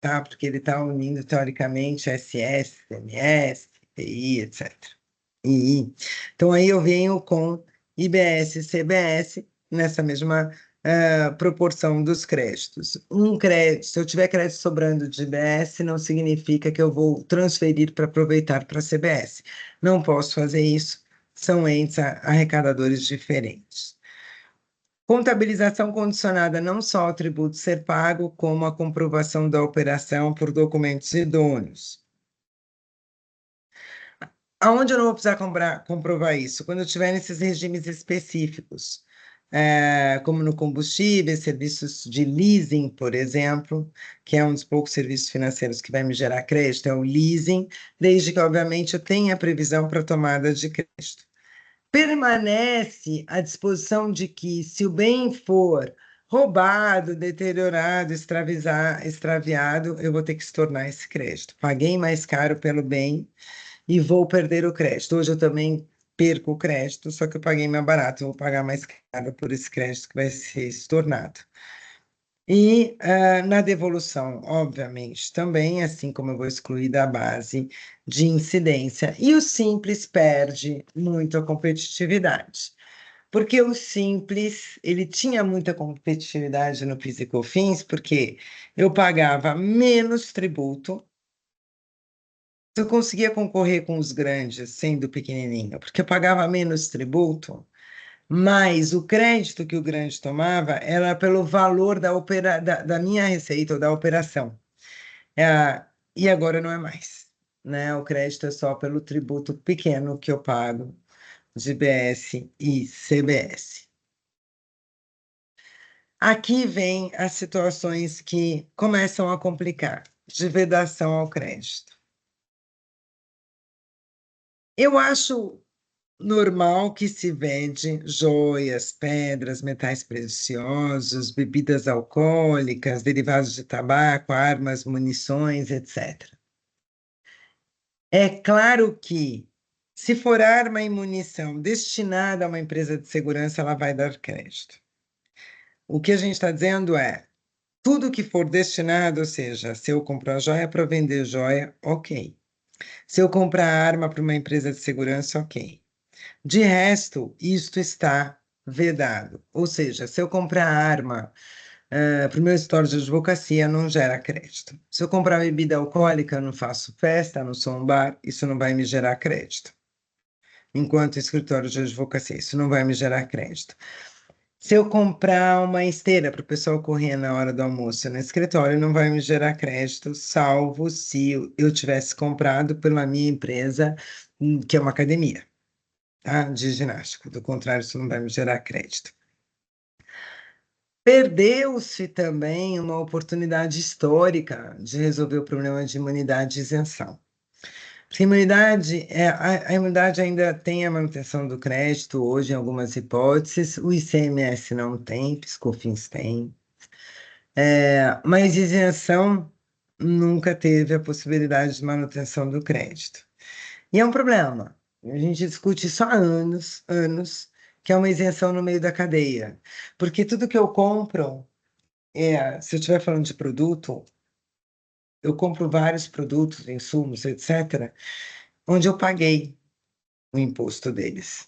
Tá? Porque ele está unindo, teoricamente, SS, CMS, PI, etc. Então, aí eu venho com IBS e CBS nessa mesma proporção dos créditos. Se eu tiver crédito sobrando de IBS, não significa que eu vou transferir para aproveitar para a CBS. Não posso fazer isso, são entes arrecadadores diferentes. Contabilização condicionada não só ao tributo ser pago, como à comprovação da operação por documentos idôneos. Aonde eu não vou precisar comprovar isso? Quando eu estiver nesses regimes específicos. como no combustível, serviços de leasing, por exemplo, que é um dos poucos serviços financeiros que vai me gerar crédito, é o leasing, desde que, obviamente, eu tenha previsão para tomada de crédito. Permanece à disposição de que, se o bem for roubado, deteriorado, extraviado, eu vou ter que estornar esse crédito. Paguei mais caro pelo bem e vou perder o crédito. Hoje eu também perco o crédito, só que eu paguei mais barato, eu vou pagar mais caro por esse crédito que vai ser estornado. E na devolução, obviamente, também, assim como eu vou excluir da base de incidência. E o simples perde muito a competitividade, porque o simples, ele tinha muita competitividade no PIS e COFINS, porque eu pagava menos tributo, eu conseguia concorrer com os grandes, sendo pequenininho, porque eu pagava menos tributo, mas o crédito que o grande tomava era pelo valor da minha receita ou da operação. E agora não é mais, né? O crédito é só pelo tributo pequeno que eu pago de BS e CBS. Aqui vem as situações que começam a complicar, de vedação ao crédito. Eu acho normal que se vende joias, pedras, metais preciosos, bebidas alcoólicas, derivados de tabaco, armas, munições, etc. É claro que, se for arma e munição destinada a uma empresa de segurança, ela vai dar crédito. O que a gente está dizendo é, tudo que for destinado, ou seja, se eu comprar joia para vender joia, ok. Se eu comprar arma para uma empresa de segurança, ok. De resto, isto está vedado. Ou seja, se eu comprar arma para o meu escritório de advocacia, não gera crédito. Se eu comprar bebida alcoólica, eu não faço festa, não sou um bar, isso não vai me gerar crédito. Enquanto escritório de advocacia, isso não vai me gerar crédito. Se eu comprar uma esteira para o pessoal correr na hora do almoço no escritório, não vai me gerar crédito, salvo se eu tivesse comprado pela minha empresa, que é uma academia, tá? De ginástica. Do contrário, isso não vai me gerar crédito. Perdeu-se também uma oportunidade histórica de resolver o problema de imunidade e isenção. Porque a imunidade ainda tem a manutenção do crédito hoje em algumas hipóteses, o ICMS não tem, PIS/COFINS tem, mas isenção nunca teve a possibilidade de manutenção do crédito. E é um problema. A gente discute isso há anos, que é uma isenção no meio da cadeia. Porque tudo que eu compro, se eu estiver falando de produto, eu compro vários produtos, insumos, etc., onde eu paguei o imposto deles.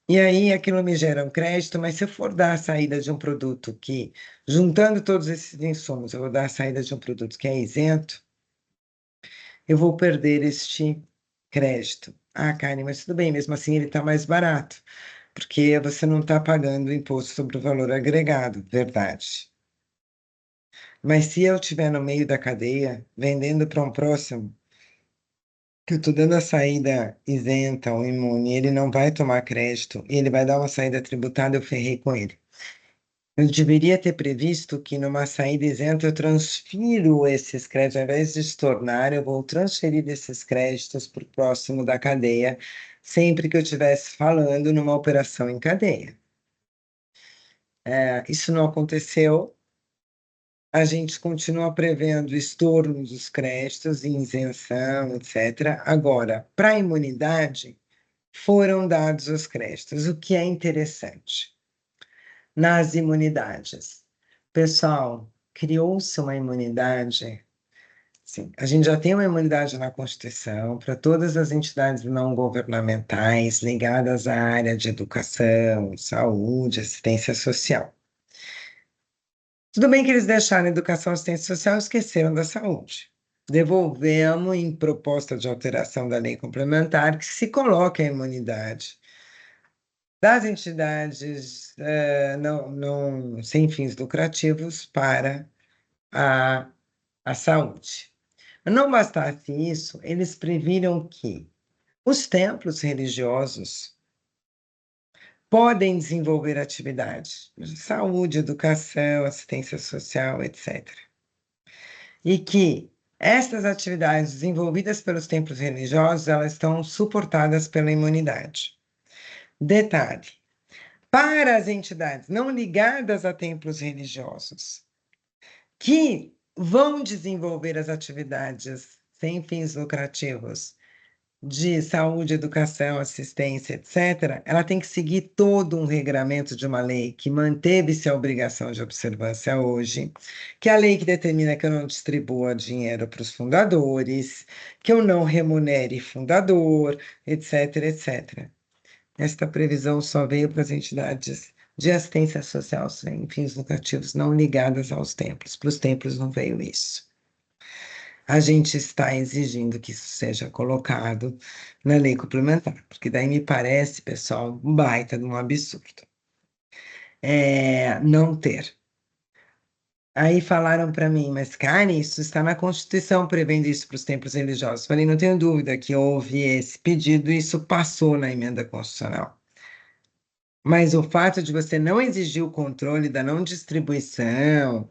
E aí aquilo me gera um crédito, mas se eu for dar a saída de um produto que, juntando todos esses insumos, eu vou dar a saída de um produto que é isento, eu vou perder este crédito. Ah, Karen, mas tudo bem, mesmo assim ele está mais barato, porque você não está pagando o imposto sobre o valor agregado, verdade. Mas se eu estiver no meio da cadeia, vendendo para um próximo, que eu estou dando a saída isenta ou imune, ele não vai tomar crédito, e ele vai dar uma saída tributada, eu ferrei com ele. Eu deveria ter previsto que numa saída isenta eu transfiro esses créditos, ao invés de estornar, eu vou transferir esses créditos para o próximo da cadeia, sempre que eu estivesse falando numa operação em cadeia. Isso não aconteceu. A gente continua prevendo estorno dos créditos, isenção, etc. Agora, para a imunidade, foram dados os créditos, o que é interessante. Nas imunidades, pessoal, criou-se uma imunidade. Sim, a gente já tem uma imunidade na Constituição para todas as entidades não governamentais ligadas à área de educação, saúde, assistência social. Tudo bem que eles deixaram a educação e assistência social e esqueceram da saúde. Devolvemos em proposta de alteração da lei complementar que se coloque a imunidade das entidades sem fins lucrativos para a saúde. Não bastasse isso, eles previram que os templos religiosos podem desenvolver atividades de saúde, educação, assistência social, etc. E que essas atividades desenvolvidas pelos templos religiosos, elas estão suportadas pela imunidade. Detalhe, para as entidades não ligadas a templos religiosos, que vão desenvolver as atividades sem fins lucrativos de saúde, educação, assistência, etc., ela tem que seguir todo um regramento de uma lei que manteve-se a obrigação de observância hoje, que é a lei que determina que eu não distribua dinheiro para os fundadores, que eu não remunere fundador, etc., etc. Esta previsão só veio para as entidades de assistência social sem fins lucrativos não ligadas aos templos. Para os templos não veio isso. A gente está exigindo que isso seja colocado na lei complementar, porque daí me parece, pessoal, um baita de um absurdo. Não ter. Aí falaram para mim, mas Karen, isso está na Constituição prevendo isso para os templos religiosos. Falei, não tenho dúvida que houve esse pedido e isso passou na emenda constitucional. Mas o fato de você não exigir o controle da não distribuição,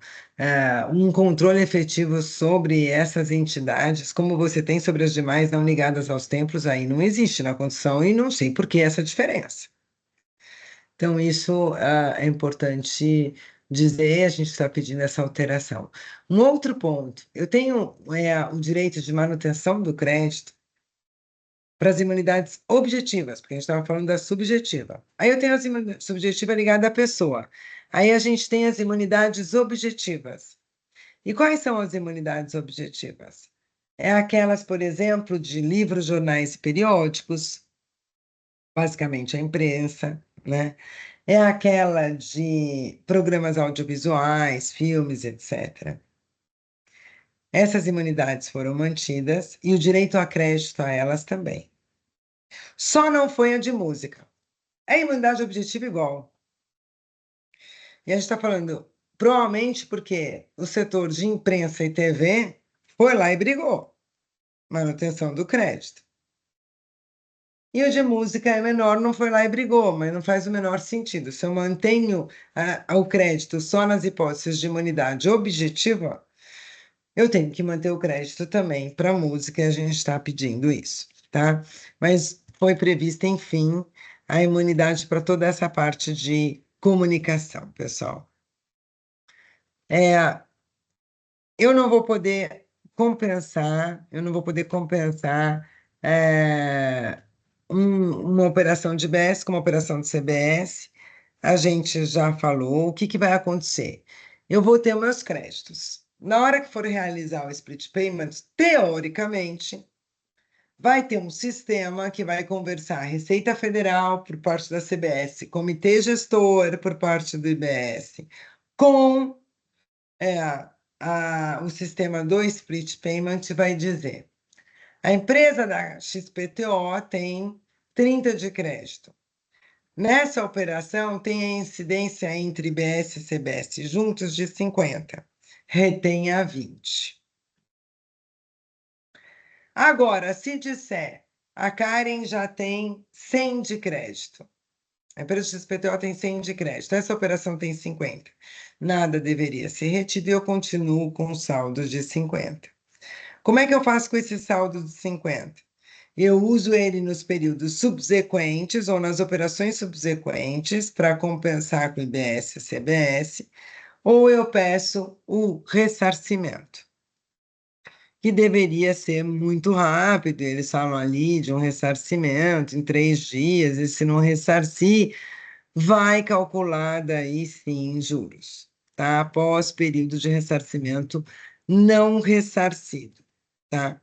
um controle efetivo sobre essas entidades, como você tem sobre as demais não ligadas aos templos, aí não existe na Constituição e não sei por que essa diferença. Então, isso é importante dizer, a gente está pedindo essa alteração. Um outro ponto, eu tenho o direito de manutenção do crédito para as imunidades objetivas, porque a gente estava falando da subjetiva. Aí eu tenho a subjetiva ligada à pessoa. Aí a gente tem as imunidades objetivas. E quais são as imunidades objetivas? É aquelas, por exemplo, de livros, jornais e periódicos, basicamente a imprensa, né? É aquela de programas audiovisuais, filmes, etc. Essas imunidades foram mantidas e o direito a crédito a elas também. Só não foi a de música. É imunidade objetiva igual. E a gente está falando, provavelmente porque o setor de imprensa e TV foi lá e brigou. Manutenção do crédito. E o de música é menor, não foi lá e brigou, mas não faz o menor sentido. Se eu mantenho o crédito só nas hipóteses de imunidade objetiva, eu tenho que manter o crédito também para a música, e a gente está pedindo isso, tá? Mas foi prevista, enfim, a imunidade para toda essa parte de comunicação, pessoal. Eu não vou poder compensar, uma operação de BS com uma operação de CBS. A gente já falou o que vai acontecer. Eu vou ter meus créditos. Na hora que for realizar o split payment, teoricamente, vai ter um sistema que vai conversar a Receita Federal por parte da CBS, Comitê Gestor por parte do IBS, com o sistema do split payment, vai dizer: a empresa da XPTO tem 30 de crédito. Nessa operação, tem a incidência entre IBS e CBS juntos de 50. Retenha 20. Agora, se disser, a Karen já tem 100 de crédito. A empresa XPTO tem 100 de crédito. Essa operação tem 50. Nada deveria ser retido e eu continuo com o saldo de 50. Como é que eu faço com esse saldo de 50? Eu uso ele nos períodos subsequentes ou nas operações subsequentes para compensar com IBS e CBS, ou eu peço o ressarcimento, que deveria ser muito rápido. Eles falam ali de um ressarcimento em 3 dias, e se não ressarcir, vai calcular daí sim juros, tá? Após período de ressarcimento não ressarcido, tá?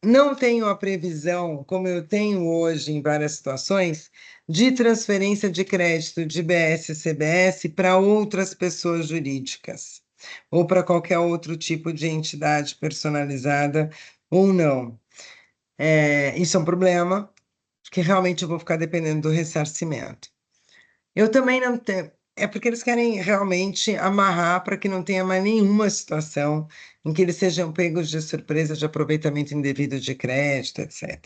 Não tenho a previsão, como eu tenho hoje em várias situações, de transferência de crédito de BS e CBS para outras pessoas jurídicas, ou para qualquer outro tipo de entidade personalizada ou não. Isso é um problema, porque realmente eu vou ficar dependendo do ressarcimento. Eu também não tenho. É porque eles querem realmente amarrar para que não tenha mais nenhuma situação em que eles sejam pegos de surpresa de aproveitamento indevido de crédito, etc.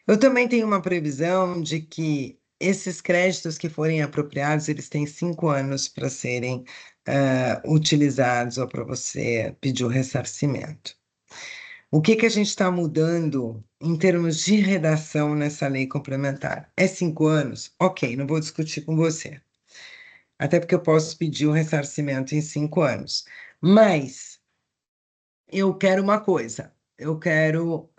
Eu também tenho uma previsão de que esses créditos que forem apropriados, eles têm 5 anos para serem utilizados ou para você pedir o ressarcimento. O que a gente está mudando em termos de redação nessa lei complementar? É 5 anos? Ok, não vou discutir com você. Até porque eu posso pedir o ressarcimento em 5 anos. Mas eu quero uma coisa. Eu quero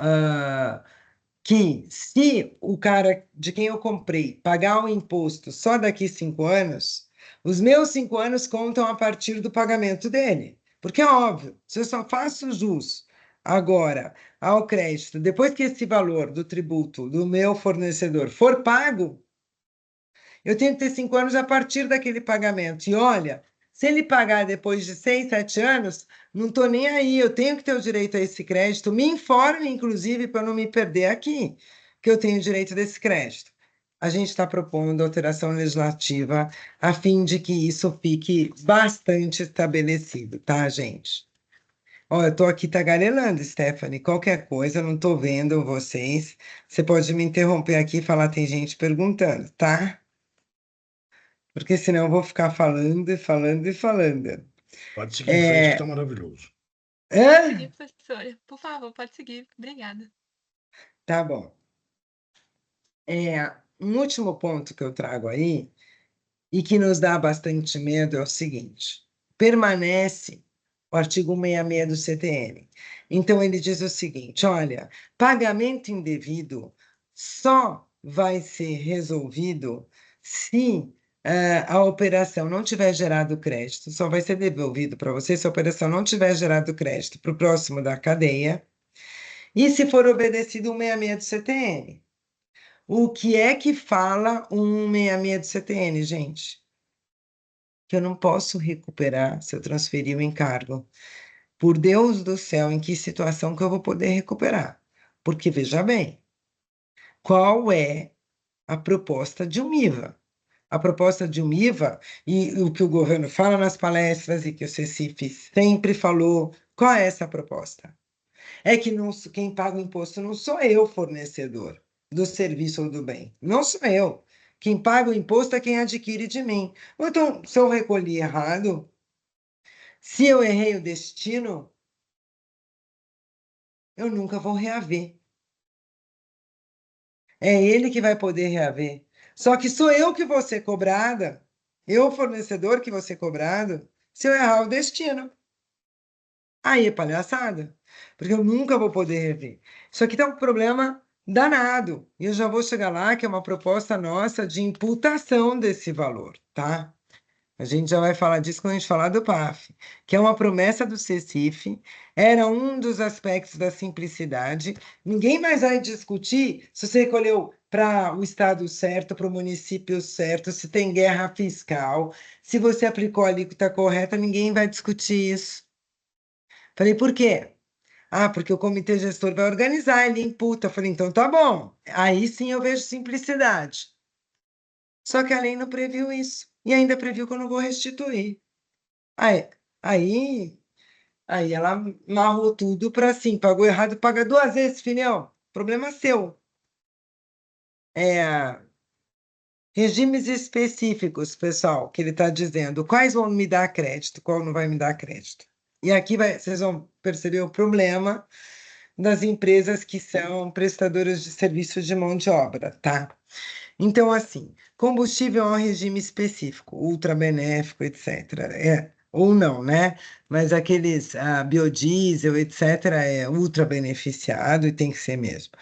que se o cara de quem eu comprei pagar o imposto só daqui 5 anos, os meus 5 anos contam a partir do pagamento dele. Porque é óbvio, se eu só faço jus agora ao crédito, depois que esse valor do tributo do meu fornecedor for pago, eu tenho que ter 5 anos a partir daquele pagamento. E olha, se ele pagar depois de 6, 7 anos, não estou nem aí, eu tenho que ter o direito a esse crédito. Me informe, inclusive, para não me perder aqui, que eu tenho direito desse crédito. A gente está propondo alteração legislativa a fim de que isso fique bastante estabelecido, tá, gente? Ó, eu estou aqui tagarelando, Stephanie. Qualquer coisa, eu não estou vendo vocês. Você pode me interromper aqui e falar, tem gente perguntando, tá? Porque senão eu vou ficar falando e falando e falando. Pode seguir em frente que tá maravilhoso. Pode seguir, Hã? professora. Por favor, pode seguir. Obrigada. Tá bom. Um último ponto que eu trago aí, e que nos dá bastante medo, é o seguinte: permanece o artigo 66 do CTN. Então, ele diz o seguinte: olha, pagamento indevido só vai ser resolvido se a operação não tiver gerado crédito, só vai ser devolvido para você se a operação não tiver gerado crédito para o próximo da cadeia, e se for obedecido o 66 do CTN. O que é que fala o 166 do CTN, gente? Que eu não posso recuperar se eu transferir o encargo. Por Deus do céu, em que situação que eu vou poder recuperar? Porque, veja bem, qual é a proposta de um IVA? A proposta de um IVA, e o que o governo fala nas palestras e que o CECIF sempre falou, qual é essa proposta? É que não, quem paga o imposto não sou eu, fornecedor do serviço ou do bem. Não sou eu. Quem paga o imposto é quem adquire de mim. Então, se eu recolhi errado, se eu errei o destino, eu nunca vou reaver. É ele que vai poder reaver. Só que sou eu que vou ser cobrada, eu, fornecedor, que vou ser cobrado, se eu errar o destino. Aí é palhaçada, porque eu nunca vou poder rever. Isso aqui tá um problema danado. E eu já vou chegar lá, que é uma proposta nossa de imputação desse valor, tá? A gente já vai falar disso quando a gente falar do PAF, que é uma promessa do CECIF, era um dos aspectos da simplicidade. Ninguém mais vai discutir se você recolheu para o estado certo, para o município certo, se tem guerra fiscal, se você aplicou a alíquota correta, ninguém vai discutir isso. Falei, por quê? Ah, porque o comitê gestor vai organizar, ele imputa. Falei, então tá bom. Aí sim eu vejo simplicidade. Só que a lei não previu isso. E ainda previu que eu não vou restituir. Aí, aí, aí ela amarrou tudo para assim, pagou errado, paga 2 vezes, filhão. Problema seu. Regimes específicos, pessoal, que ele está dizendo. Quais vão me dar crédito, qual não vai me dar crédito. E aqui vocês vão perceber o problema das empresas que são prestadoras de serviços de mão de obra, tá? Então, assim, combustível é um regime específico, ultra benéfico, etc. Ou não, né? Mas aqueles biodiesel, etc., é ultra beneficiado e tem que ser mesmo.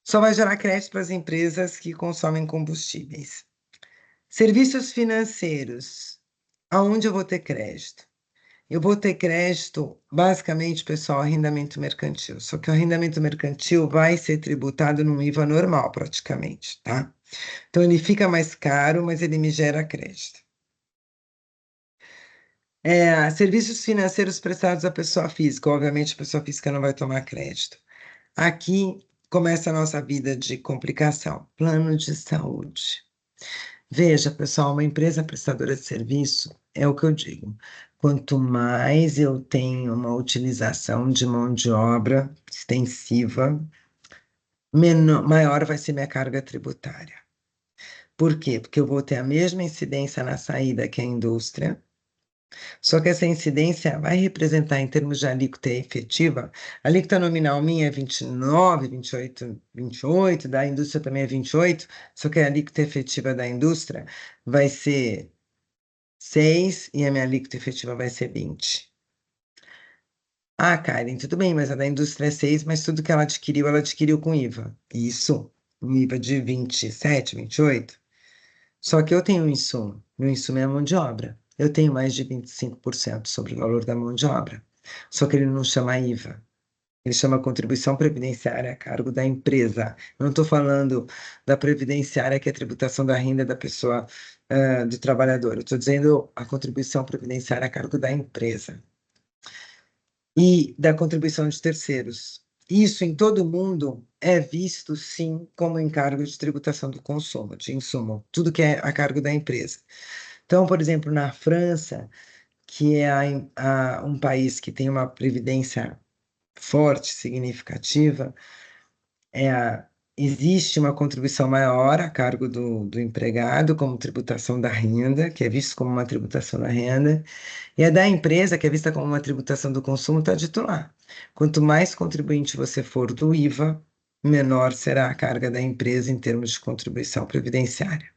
Só vai gerar crédito para as empresas que consomem combustíveis. Serviços financeiros, aonde eu vou ter crédito? Eu vou ter crédito, basicamente, pessoal, arrendamento mercantil. Só que o arrendamento mercantil vai ser tributado no IVA normal, praticamente, tá? Então, ele fica mais caro, mas ele me gera crédito. Serviços financeiros prestados à pessoa física. Obviamente, a pessoa física não vai tomar crédito. Aqui começa a nossa vida de complicação. Plano de saúde. Veja, pessoal, uma empresa prestadora de serviço é o que eu digo. Quanto mais eu tenho uma utilização de mão de obra extensiva, maior vai ser minha carga tributária. Por quê? Porque eu vou ter a mesma incidência na saída que a indústria, só que essa incidência vai representar, em termos de alíquota efetiva, a alíquota nominal minha é 29, 28, 28, da indústria também é 28, só que a alíquota efetiva da indústria vai ser 6 e a minha alíquota efetiva vai ser 20. Ah, Karen, tudo bem, mas a da indústria é 6, mas tudo que ela adquiriu com IVA. Isso, um IVA de 27, 28. Só que eu tenho um insumo. Meu insumo é a mão de obra. Eu tenho mais de 25% sobre o valor da mão de obra. Só que ele não chama IVA. Ele chama contribuição previdenciária a cargo da empresa. Eu não estou falando da previdenciária, que é a tributação da renda da pessoa, do trabalhador. Eu estou dizendo a contribuição previdenciária a cargo da empresa e da contribuição de terceiros. Isso em todo o mundo é visto, sim, como encargo de tributação do consumo, de insumo, tudo que é a cargo da empresa. Então, por exemplo, na França, que é um país que tem uma previdência forte, significativa, existe uma contribuição maior a cargo do empregado, como tributação da renda, que é visto como uma tributação da renda, e a da empresa, que é vista como uma tributação do consumo, está dito lá. Quanto mais contribuinte você for do IVA, menor será a carga da empresa em termos de contribuição previdenciária.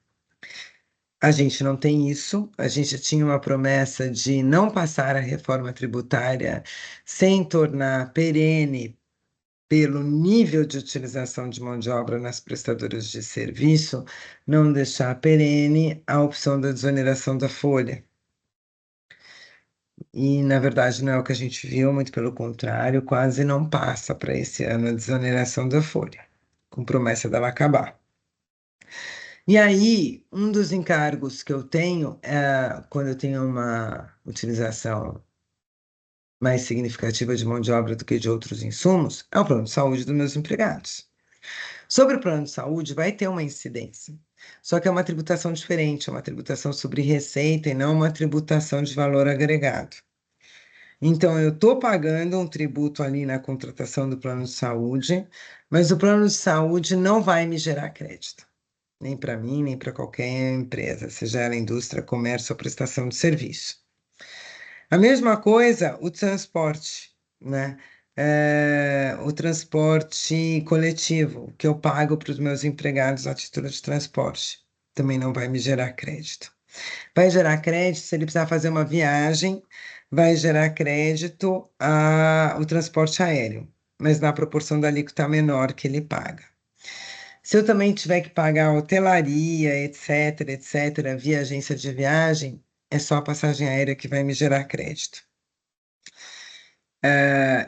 A gente não tem isso, a gente tinha uma promessa de não passar a reforma tributária sem tornar perene pelo nível de utilização de mão de obra nas prestadoras de serviço, não deixar perene a opção da desoneração da folha. E, na verdade, não é o que a gente viu, muito pelo contrário, quase não passa para esse ano a desoneração da folha, com promessa dela acabar. E aí, um dos encargos que eu tenho, quando eu tenho uma utilização mais significativa de mão de obra do que de outros insumos, é o plano de saúde dos meus empregados. Sobre o plano de saúde, vai ter uma incidência. Só que é uma tributação diferente, é uma tributação sobre receita e não uma tributação de valor agregado. Então, eu estou pagando um tributo ali na contratação do plano de saúde, mas o plano de saúde não vai me gerar crédito, nem para mim, nem para qualquer empresa, seja ela indústria, comércio ou prestação de serviço. A mesma coisa, o transporte, né? O transporte coletivo, que eu pago para os meus empregados a título de transporte, também não vai me gerar crédito. Vai gerar crédito se ele precisar fazer uma viagem, vai gerar crédito o transporte aéreo, mas na proporção da alíquota menor que ele paga. Se eu também tiver que pagar hotelaria, etc., etc., via agência de viagem, é só a passagem aérea que vai me gerar crédito.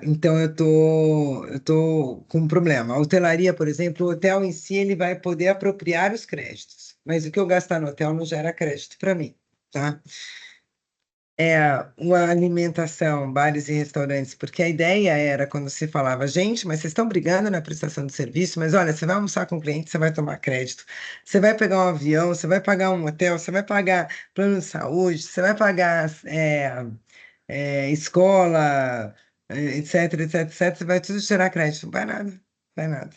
Então eu tô com um problema. A hotelaria, por exemplo, o hotel em si ele vai poder apropriar os créditos, mas o que eu gastar no hotel não gera crédito para mim, tá? Uma alimentação, bares e restaurantes, porque a ideia era quando se falava, gente, mas vocês estão brigando na prestação de serviço, mas olha, você vai almoçar com o cliente, você vai tomar crédito, você vai pegar um avião, você vai pagar um hotel, você vai pagar plano de saúde, você vai pagar escola, etc, etc, etc, você vai tudo gerar crédito, não vai nada, não vai nada.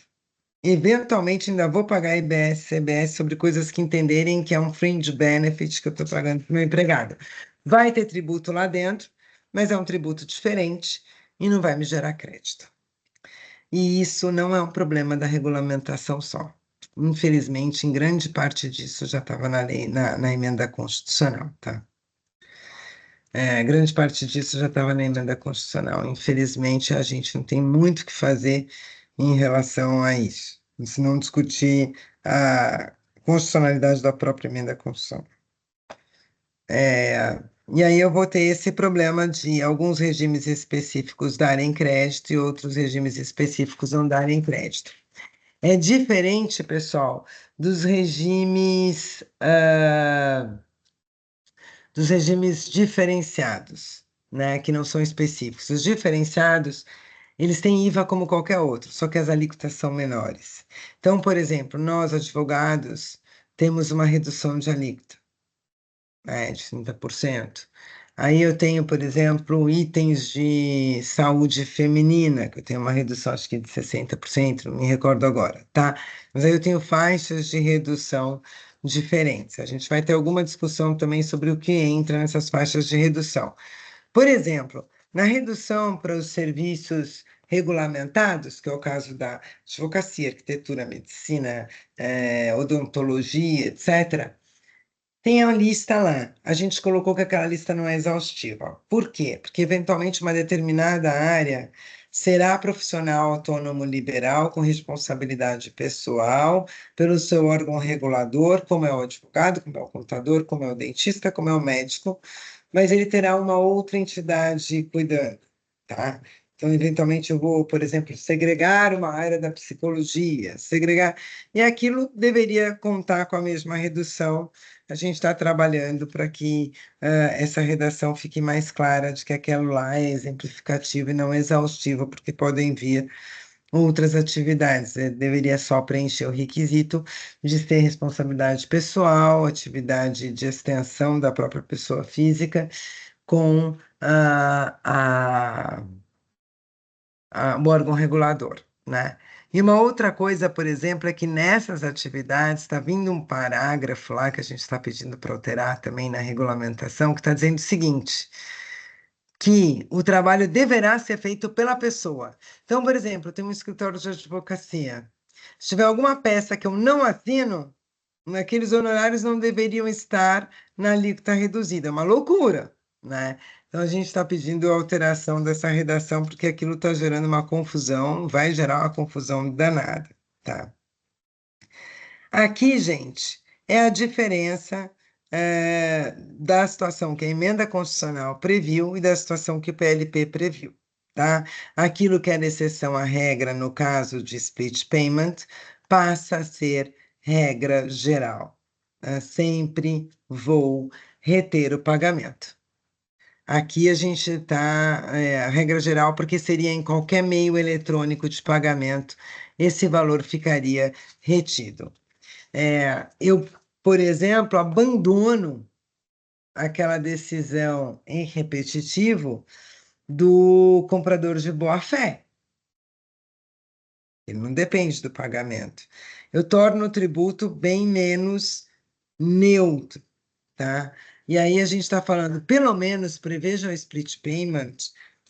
Eventualmente ainda vou pagar IBS, CBS sobre coisas que entenderem que é um fringe benefit que eu estou pagando para o meu empregado. Vai ter tributo lá dentro, mas é um tributo diferente e não vai me gerar crédito. E isso não é um problema da regulamentação só. Infelizmente, em grande parte disso já estava na lei, na emenda constitucional, tá? Grande parte disso já estava na emenda constitucional. Infelizmente, a gente não tem muito o que fazer em relação a isso. Se não discutir a constitucionalidade da própria emenda constitucional. E aí eu vou ter esse problema de alguns regimes específicos darem crédito e outros regimes específicos não darem crédito. É diferente, pessoal, dos regimes diferenciados, né, que não são específicos. Os diferenciados, eles têm IVA como qualquer outro, só que as alíquotas são menores. Então, por exemplo, nós, advogados, temos uma redução de alíquota, né, de 30%. Aí eu tenho, por exemplo, itens de saúde feminina, que eu tenho uma redução, acho que de 60%, não me recordo agora, tá? Mas aí eu tenho faixas de redução diferentes. A gente vai ter alguma discussão também sobre o que entra nessas faixas de redução. Por exemplo, na redução para os serviços regulamentados, que é o caso da advocacia, arquitetura, medicina, odontologia, etc., tem a lista lá. A gente colocou que aquela lista não é exaustiva. Por quê? Porque, eventualmente, uma determinada área será profissional autônomo liberal com responsabilidade pessoal pelo seu órgão regulador, como é o advogado, como é o contador, como é o dentista, como é o médico, mas ele terá uma outra entidade cuidando, tá? Então, eventualmente, eu vou, por exemplo, segregar uma área da psicologia, segregar, e aquilo deveria contar com a mesma redução. A gente está trabalhando para que essa redação fique mais clara de que aquilo lá é exemplificativo e não exaustivo, porque podem vir outras atividades. Deveria só preencher o requisito de ter responsabilidade pessoal, atividade de extensão da própria pessoa física, com o órgão regulador, né? E uma outra coisa, por exemplo, é que nessas atividades está vindo um parágrafo lá que a gente está pedindo para alterar também na regulamentação, que está dizendo o seguinte, que o trabalho deverá ser feito pela pessoa. Então, por exemplo, eu tenho um escritório de advocacia. Se tiver alguma peça que eu não assino, aqueles honorários não deveriam estar na alíquota reduzida. É uma loucura, né? Então, a gente está pedindo a alteração dessa redação, porque aquilo está gerando uma confusão, vai gerar uma confusão danada, tá? Aqui, gente, é a diferença da situação que a emenda constitucional previu e da situação que o PLP previu, tá? Aquilo que era exceção à regra no caso de split payment passa a ser regra geral. Sempre vou reter o pagamento. Aqui a gente está, a regra geral, porque seria em qualquer meio eletrônico de pagamento, esse valor ficaria retido. Eu, por exemplo, abandono aquela decisão em repetitivo do comprador de boa-fé. Ele não depende do pagamento. Eu torno o tributo bem menos neutro, tá? E aí a gente está falando, pelo menos preveja o split payment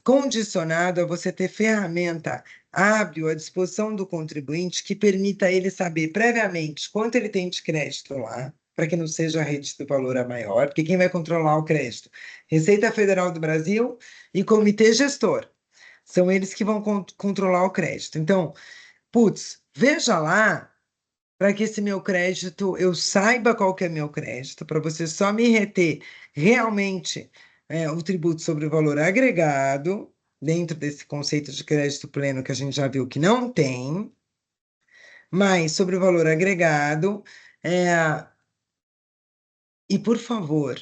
condicionado a você ter ferramenta hábil à disposição do contribuinte que permita ele saber previamente quanto ele tem de crédito lá, para que não seja retido o valor a maior, porque quem vai controlar o crédito? Receita Federal do Brasil e Comitê Gestor. São eles que vão controlar o crédito. Então, putz, veja lá para que esse meu crédito, eu saiba qual que é meu crédito, para você só me reter realmente o tributo sobre o valor agregado, dentro desse conceito de crédito pleno que a gente já viu que não tem, mas sobre o valor agregado, e por favor,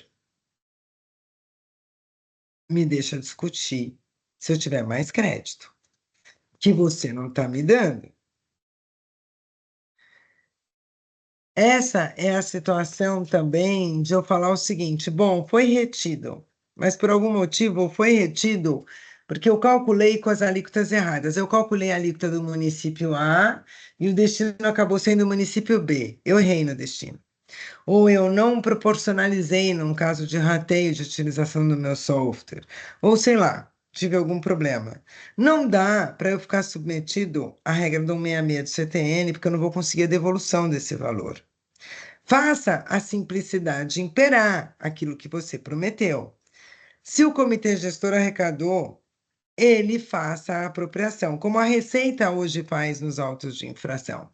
me deixa discutir se eu tiver mais crédito, que você não está me dando. Essa é a situação também de eu falar o seguinte: bom, foi retido, mas por algum motivo foi retido porque eu calculei com as alíquotas erradas. Eu calculei a alíquota do município A e o destino acabou sendo o município B. Eu errei no destino. Ou eu não proporcionalizei num caso de rateio de utilização do meu software. Ou sei lá, tive algum problema. Não dá para eu ficar submetido à regra do 166 do CTN, porque eu não vou conseguir a devolução desse valor. Faça a simplicidade imperar aquilo que você prometeu. Se o comitê gestor arrecadou, ele faça a apropriação, como a Receita hoje faz nos autos de infração.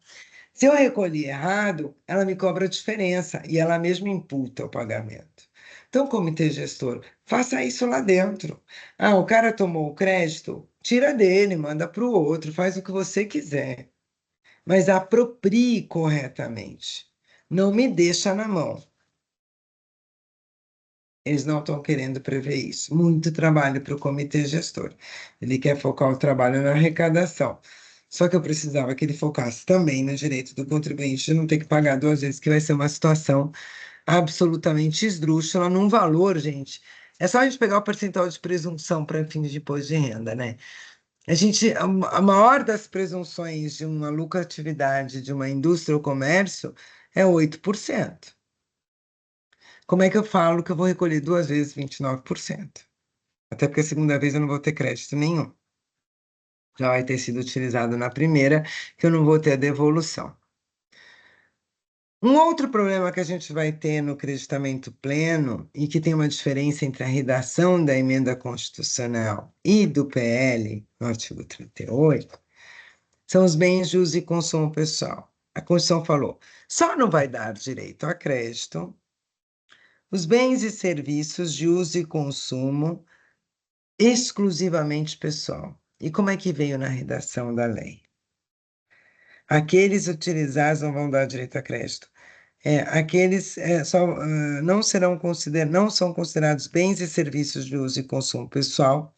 Se eu recolhi errado, ela me cobra a diferença e ela mesma imputa o pagamento. Então, comitê gestor, faça isso lá dentro. Ah, o cara tomou o crédito, tira dele, manda para o outro, faz o que você quiser. Mas aproprie corretamente. Não me deixa na mão. Eles não estão querendo prever isso. Muito trabalho para o comitê gestor. Ele quer focar o trabalho na arrecadação. Só que eu precisava que ele focasse também no direito do contribuinte de não ter que pagar duas vezes, que vai ser uma situação absolutamente esdrúxula, num valor, gente, É só a gente pegar o percentual de presunção para fins de imposto de renda, né? A maior das presunções de uma lucratividade de uma indústria ou comércio é 8%. Como é que eu falo que eu vou recolher 2 vezes 29%? Até porque a segunda vez eu não vou ter crédito nenhum. Já vai ter sido utilizado na primeira, que eu não vou ter a devolução. Um outro problema que a gente vai ter no creditamento pleno, e que tem uma diferença entre a redação da emenda constitucional e do PL, no artigo 38, são os bens de uso e consumo pessoal. A Constituição falou, só não vai dar direito a crédito os bens e serviços de uso e consumo exclusivamente pessoal. E como é que veio na redação da lei? Aqueles utilizados não vão dar direito a crédito. Aqueles não são considerados bens e serviços de uso e consumo pessoal,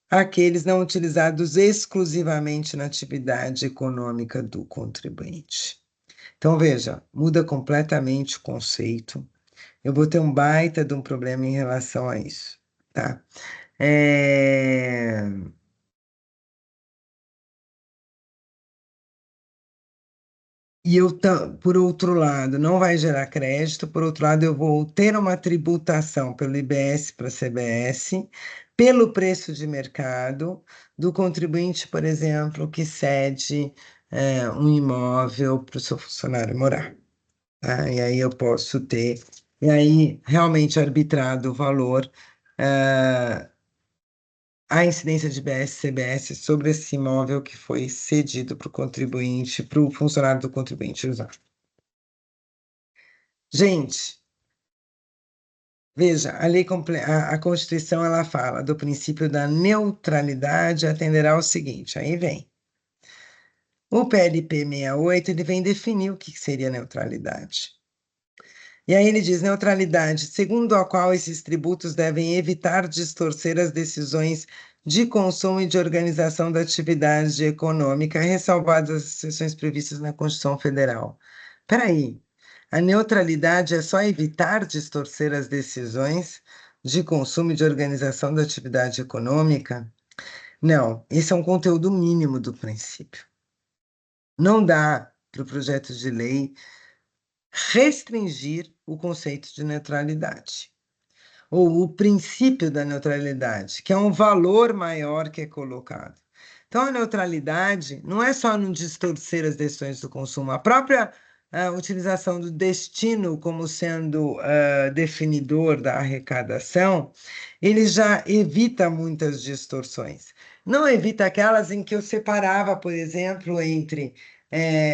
aqueles não utilizados exclusivamente na atividade econômica do contribuinte. Então, veja, muda completamente o conceito. Eu vou ter um baita de um problema em relação a isso, tá? E por outro lado, não vai gerar crédito, por outro lado, eu vou ter uma tributação pelo IBS para a CBS, pelo preço de mercado do contribuinte, por exemplo, que cede um imóvel para o seu funcionário morar. Tá? E aí eu posso ter, e aí realmente arbitrado o valor, a incidência de IBS e CBS sobre esse imóvel que foi cedido para o contribuinte, para o funcionário do contribuinte usar. Gente, veja, a Constituição ela fala do princípio da neutralidade, atenderá ao seguinte, aí vem. O PLP 68, ele vem definir o que seria neutralidade. E aí ele diz, neutralidade, segundo a qual esses tributos devem evitar distorcer as decisões de consumo e de organização da atividade econômica, ressalvadas as exceções previstas na Constituição Federal. Peraí, a neutralidade é só evitar distorcer as decisões de consumo e de organização da atividade econômica? Não, esse é um conteúdo mínimo do princípio. Não dá para o projeto de lei restringir o conceito de neutralidade, ou o princípio da neutralidade, que é um valor maior que é colocado. Então, a neutralidade não é só não distorcer as decisões do consumo, a própria utilização do destino como sendo definidor da arrecadação, ele já evita muitas distorções. Não evita aquelas em que eu separava, por exemplo, entre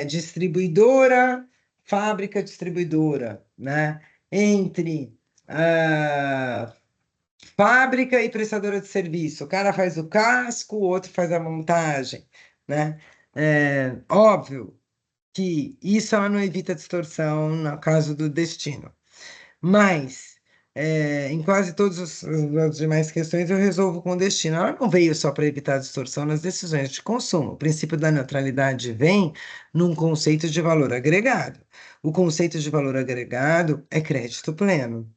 distribuidora, fábrica distribuidora, né? Entre fábrica e prestadora de serviço. O cara faz o casco, o outro faz a montagem, né? Óbvio que isso ela não evita distorção no caso do destino. Mas, em quase todas as demais questões, eu resolvo com destino. Ela não veio só para evitar distorção nas decisões de consumo. O princípio da neutralidade vem num conceito de valor agregado. O conceito de valor agregado é crédito pleno.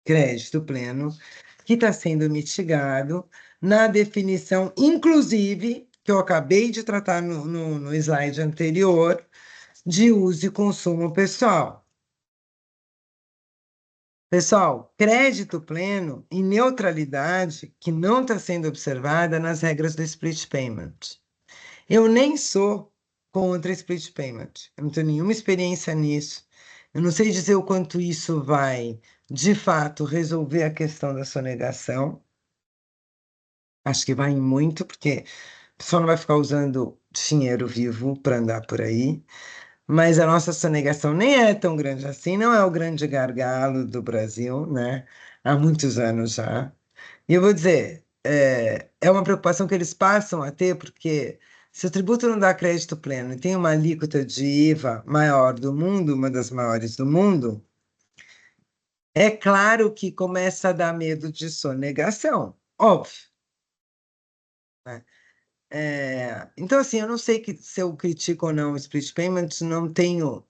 Crédito pleno que está sendo mitigado na definição, inclusive, que eu acabei de tratar no slide anterior, de uso e consumo pessoal. Pessoal, crédito pleno e neutralidade que não está sendo observada nas regras do split payment. Eu nem sou contra split payment, eu não tenho nenhuma experiência nisso. Eu não sei dizer o quanto isso vai, de fato, resolver a questão da sonegação. Acho que vai muito, porque o pessoal não vai ficar usando dinheiro vivo para andar por aí. Mas a nossa sonegação nem é tão grande assim, não é o grande gargalo do Brasil, né? Há muitos anos já. E eu vou dizer, é uma preocupação que eles passam a ter, porque se o tributo não dá crédito pleno e tem uma alíquota de IVA maior do mundo, uma das maiores do mundo, é claro que começa a dar medo de sonegação, óbvio, né? Então, assim, eu não sei se eu critico ou não o split payment, não tenho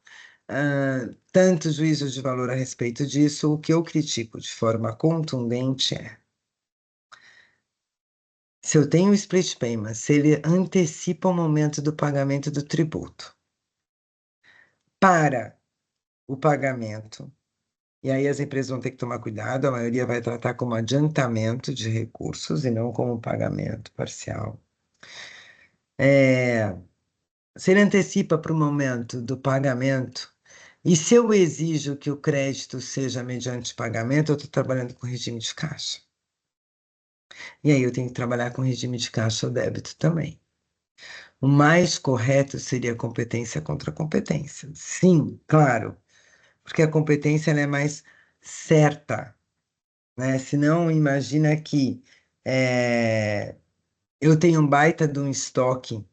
tanto juízo de valor a respeito disso. O que eu critico de forma contundente é se eu tenho split payment, se ele antecipa o momento do pagamento do tributo para o pagamento, e aí as empresas vão ter que tomar cuidado, a maioria vai tratar como adiantamento de recursos e não como pagamento parcial. Se ele antecipa para o momento do pagamento, e se eu exijo que o crédito seja mediante pagamento, eu estou trabalhando com regime de caixa. E aí eu tenho que trabalhar com regime de caixa ou débito também. O mais correto seria competência contra competência. Sim, claro, porque a competência ela é mais certa, né? Senão, imagina que eu tenho um baita de um estoque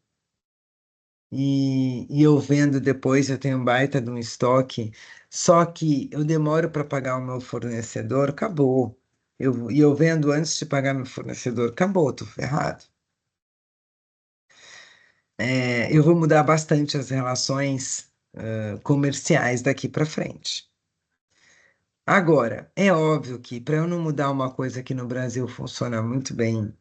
e eu vendo depois, eu tenho um baita de um estoque, só que eu demoro para pagar o meu fornecedor, acabou. E eu vendo antes de pagar meu fornecedor, acabou, estou ferrado. Eu vou mudar bastante as relações comerciais daqui para frente. Agora, é óbvio que para eu não mudar uma coisa que no Brasil funciona muito bem,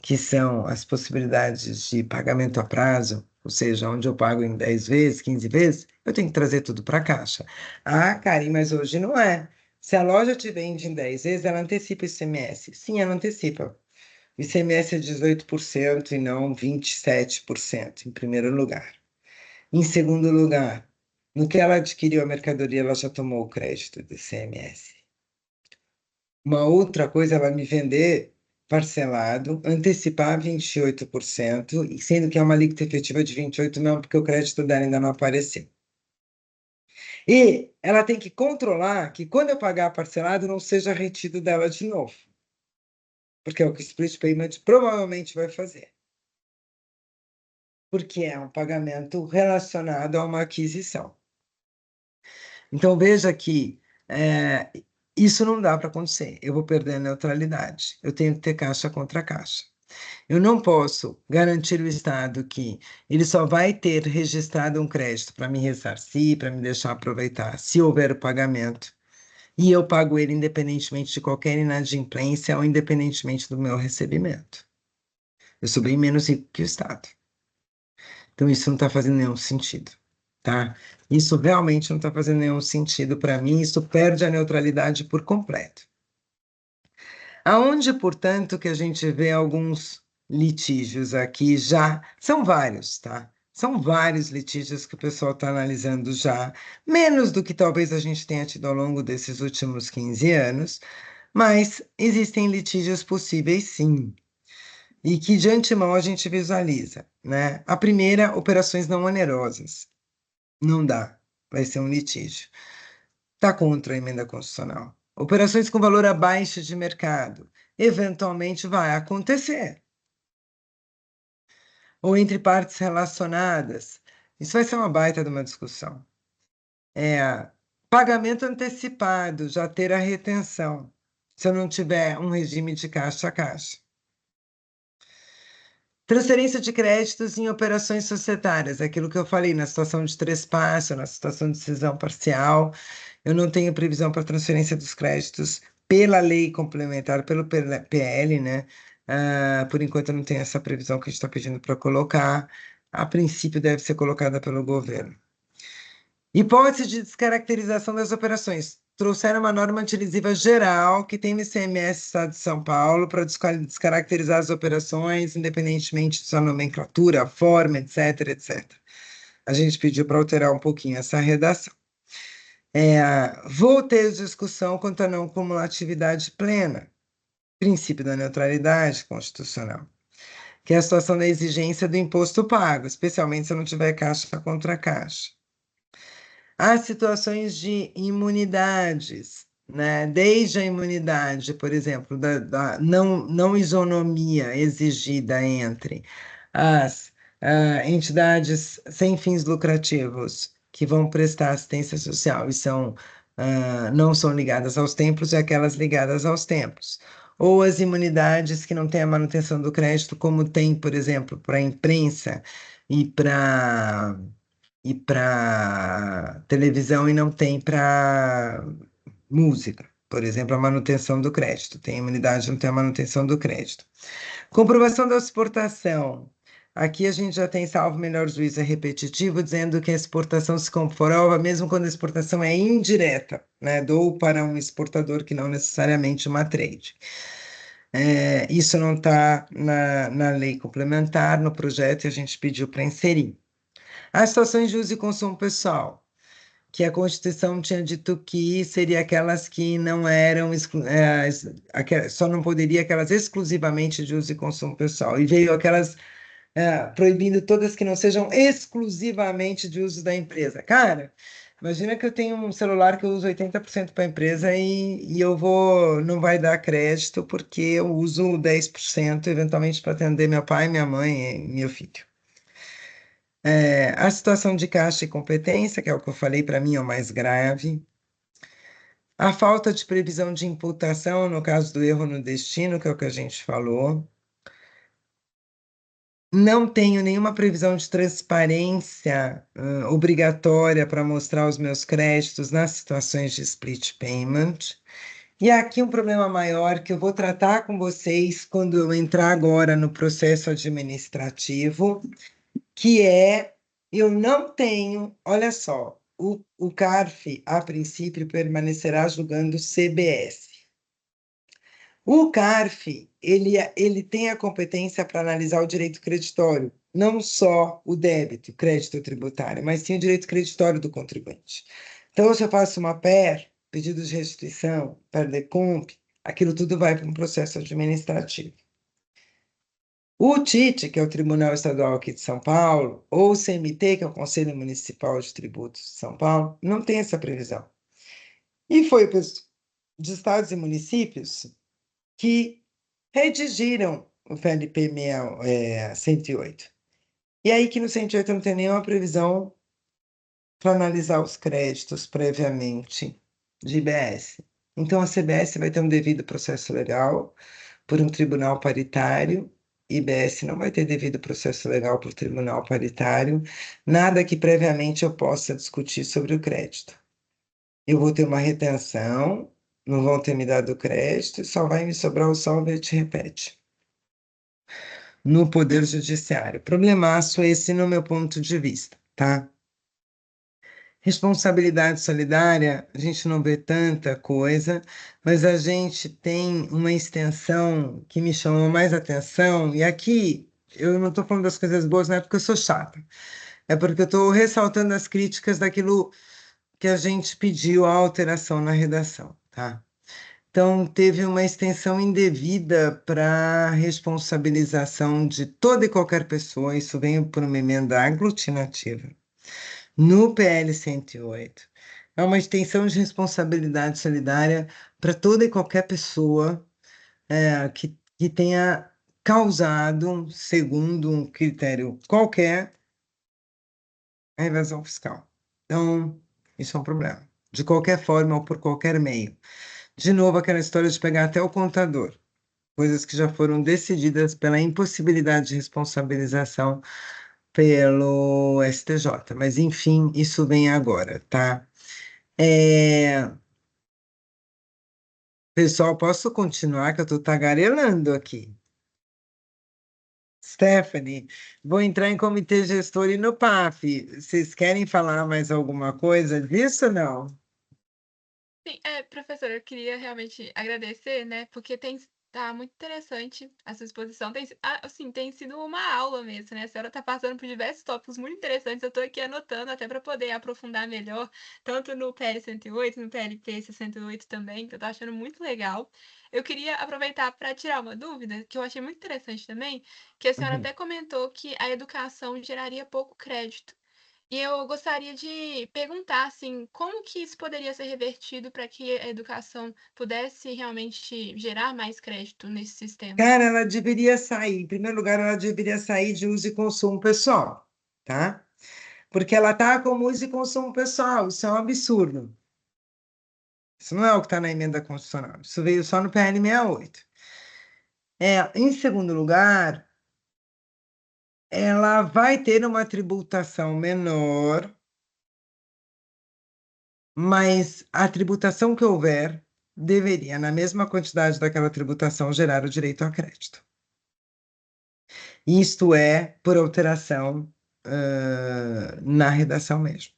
que são as possibilidades de pagamento a prazo, ou seja, onde eu pago em 10 vezes, 15 vezes, eu tenho que trazer tudo para a caixa. Ah, Karen, mas hoje não é. Se a loja te vende em 10 vezes, ela antecipa o ICMS. Sim, ela antecipa. O ICMS é 18% e não 27%, em primeiro lugar. Em segundo lugar, no que ela adquiriu a mercadoria, ela já tomou o crédito do ICMS. Uma outra coisa, ela me vender parcelado, antecipar 28%, e sendo que é uma alíquota efetiva de 28%, não, porque o crédito dela ainda não apareceu. E ela tem que controlar que quando eu pagar parcelado, não seja retido dela de novo. Porque é o que o split payment provavelmente vai fazer. Porque é um pagamento relacionado a uma aquisição. Então veja que isso não dá para acontecer. Eu vou perder a neutralidade. Eu tenho que ter caixa contra caixa. Eu não posso garantir ao Estado que ele só vai ter registrado um crédito para me ressarcir, para me deixar aproveitar, se houver o pagamento, e eu pago ele independentemente de qualquer inadimplência ou independentemente do meu recebimento. Eu sou bem menos rico que o Estado. Então isso não está fazendo nenhum sentido, tá? Isso realmente não está fazendo nenhum sentido para mim, isso perde a neutralidade por completo. Aonde, portanto, que a gente vê alguns litígios aqui já, são vários, tá? São vários litígios que o pessoal está analisando já, menos do que talvez a gente tenha tido ao longo desses últimos 15 anos, mas existem litígios possíveis sim, e que de antemão a gente visualiza, né? A primeira, operações não onerosas. Não dá, vai ser um litígio. Está contra a emenda constitucional. Operações com valor abaixo de mercado, eventualmente vai acontecer. Ou entre partes relacionadas. Isso vai ser uma baita de uma discussão. Pagamento antecipado, já ter a retenção, se eu não tiver um regime de caixa a caixa. Transferência de créditos em operações societárias, aquilo que eu falei, na situação de trespasso, na situação de cisão parcial, eu não tenho previsão para transferência dos créditos pela lei complementar, pelo PL, né? Por enquanto eu não tenho essa previsão que a gente está pedindo para colocar. A princípio deve ser colocada pelo governo. Hipótese de descaracterização das operações. Trouxeram uma norma antilesiva geral que tem no ICMS do Estado de São Paulo para descaracterizar as operações, independentemente de sua nomenclatura, forma, etc, etc. A gente pediu para alterar um pouquinho essa redação. Vou ter discussão quanto à não cumulatividade plena, princípio da neutralidade constitucional, que é a situação da exigência do imposto pago, especialmente se eu não tiver caixa contra caixa. Há situações de imunidades, né? Desde a imunidade, por exemplo, da não isonomia exigida entre as entidades sem fins lucrativos que vão prestar assistência social e não são ligadas aos templos e aquelas ligadas aos templos. Ou as imunidades que não têm a manutenção do crédito, como tem, por exemplo, para a imprensa e para e para televisão e não tem para música. Por exemplo, a manutenção do crédito. Tem imunidade, não tem a manutenção do crédito. Comprovação da exportação. Aqui a gente já tem salvo melhor juízo é repetitivo, dizendo que a exportação se comprova mesmo quando a exportação é indireta, né? Dou para um exportador que não necessariamente uma trade. Isso não está na lei complementar, no projeto, e a gente pediu para inserir. As situações de uso e consumo pessoal, que a Constituição tinha dito que seria aquelas que não eram, só não poderia aquelas exclusivamente de uso e consumo pessoal, e veio aquelas proibindo todas que não sejam exclusivamente de uso da empresa. Cara, imagina que eu tenho um celular que eu uso 80% para a empresa e não vai dar crédito porque eu uso 10% eventualmente para atender meu pai, minha mãe e meu filho. A situação de caixa e competência, que é o que eu falei, para mim é o mais grave. A falta de previsão de imputação no caso do erro no destino, que é o que a gente falou. Não tenho nenhuma previsão de transparência obrigatória para mostrar os meus créditos nas situações de split payment. E aqui um problema maior que eu vou tratar com vocês quando eu entrar agora no processo administrativo, que eu não tenho, olha só, o CARF, a princípio, permanecerá julgando CBS. O CARF, ele tem a competência para analisar o direito creditório, não só o débito, crédito tributário, mas sim o direito creditório do contribuinte. Então, se eu faço uma PER, pedido de restituição, PER-DECOMP, aquilo tudo vai para um processo administrativo. O TIT, que é o Tribunal Estadual aqui de São Paulo, ou o CMT, que é o Conselho Municipal de Tributos de São Paulo, não tem essa previsão. E foi de estados e municípios que redigiram o PLP 108. E aí que no 108 não tem nenhuma previsão para analisar os créditos previamente de IBS. Então a CBS vai ter um devido processo legal por um tribunal paritário, IBS não vai ter devido processo legal por tribunal paritário, nada que previamente eu possa discutir sobre o crédito. Eu vou ter uma retenção, não vão ter me dado crédito, só vai me sobrar o salve e te repete no Poder Judiciário. Problemaço esse no meu ponto de vista, tá? Responsabilidade solidária, a gente não vê tanta coisa, mas a gente tem uma extensão que me chamou mais atenção, e aqui eu não estou falando das coisas boas, não é porque eu sou chata, é porque eu estou ressaltando as críticas daquilo que a gente pediu a alteração na redação, tá? Então, teve uma extensão indevida para responsabilização de toda e qualquer pessoa, isso vem por uma emenda aglutinativa, no PL 108. É uma extensão de responsabilidade solidária para toda e qualquer pessoa que tenha causado, segundo um critério qualquer, a evasão fiscal. Então, isso é um problema, de qualquer forma ou por qualquer meio. De novo, aquela história de pegar até o contador, coisas que já foram decididas pela impossibilidade de responsabilização pelo STJ. Mas, enfim, isso vem agora, tá? Pessoal, posso continuar, que eu estou tagarelando aqui. Stephanie, vou entrar em comitê gestor e no PAF. Vocês querem falar mais alguma coisa disso ou não? Sim, professora, eu queria realmente agradecer, né? Porque tá muito interessante a sua exposição. Assim, tem sido uma aula mesmo, né? A senhora tá passando por diversos tópicos muito interessantes. Eu tô aqui anotando até para poder aprofundar melhor, tanto no PL 108, no PLP 68 também, que eu tô achando muito legal. Eu queria aproveitar para tirar uma dúvida, que eu achei muito interessante também, que a senhora até comentou que a educação geraria pouco crédito. E eu gostaria de perguntar, assim, como que isso poderia ser revertido para que a educação pudesse realmente gerar mais crédito nesse sistema? Cara, ela deveria sair, em primeiro lugar, ela deveria sair de uso e consumo pessoal, tá? Porque ela tá como uso e consumo pessoal, isso é um absurdo. Isso não é o que está na emenda constitucional, isso veio só no PL 68. Em segundo lugar, ela vai ter uma tributação menor, mas a tributação que houver deveria, na mesma quantidade daquela tributação, gerar o direito a crédito. Isto é por alteração na redação mesmo.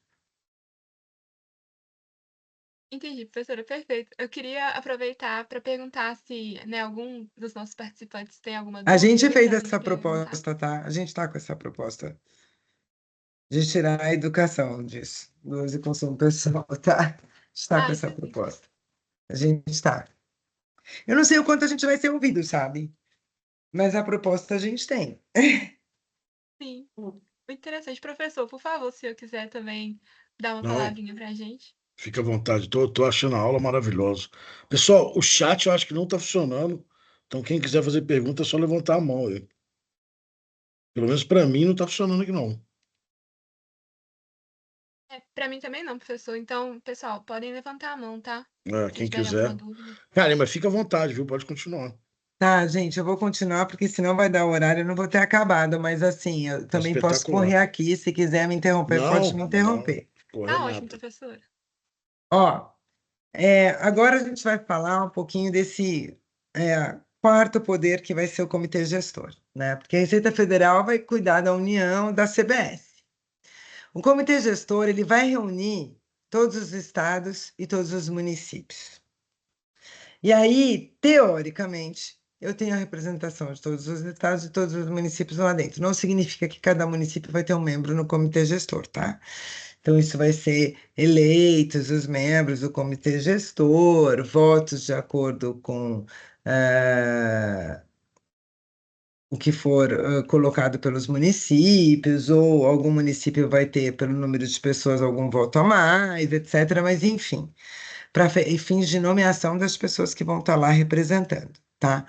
Entendi, professora, perfeito. Eu queria aproveitar para perguntar se, né, algum dos nossos participantes tem alguma A dúvida. gente fez gostaria de essa perguntar. proposta, tá? A gente está com essa proposta de tirar a educação disso, do uso e consumo pessoal, tá? A gente está com Isso essa sim. proposta. A gente está. Eu não sei o quanto a gente vai ser ouvido, sabe? Mas a proposta a gente tem. Sim, muito interessante. Professor, por favor, se eu quiser também dar uma Não, palavrinha para a gente. fica à vontade. Tô achando a aula maravilhosa. Pessoal, o chat eu acho que não está funcionando. Então, quem quiser fazer pergunta é só levantar a mão aí. Pelo menos para mim não está funcionando aqui, não. Para mim também não, professor. Então, pessoal, podem levantar a mão, tá? É, Se quem tiverem alguma quiser. dúvida. Cara, mas fica à vontade, viu? Pode continuar. Tá, gente, eu vou continuar, porque senão vai dar o horário, eu não vou ter acabado, mas assim, eu Tá também posso espetacular. correr aqui, se quiser me interromper, pode me Não, interromper. corre Tá ótimo, nada. professora. Ó, agora a gente vai falar um pouquinho desse quarto poder que vai ser o Comitê Gestor, né? Porque a Receita Federal vai cuidar da União, da CBS. O Comitê Gestor, ele vai reunir todos os estados e todos os municípios. E aí, teoricamente, eu tenho a representação de todos os estados e todos os municípios lá dentro. Não significa que cada município vai ter um membro no comitê gestor, tá? Então, isso vai ser eleitos os membros do comitê gestor, votos de acordo com o que for colocado pelos municípios, ou algum município vai ter, pelo número de pessoas, algum voto a mais, etc. Mas, enfim, para fins de nomeação das pessoas que vão estar lá representando, tá?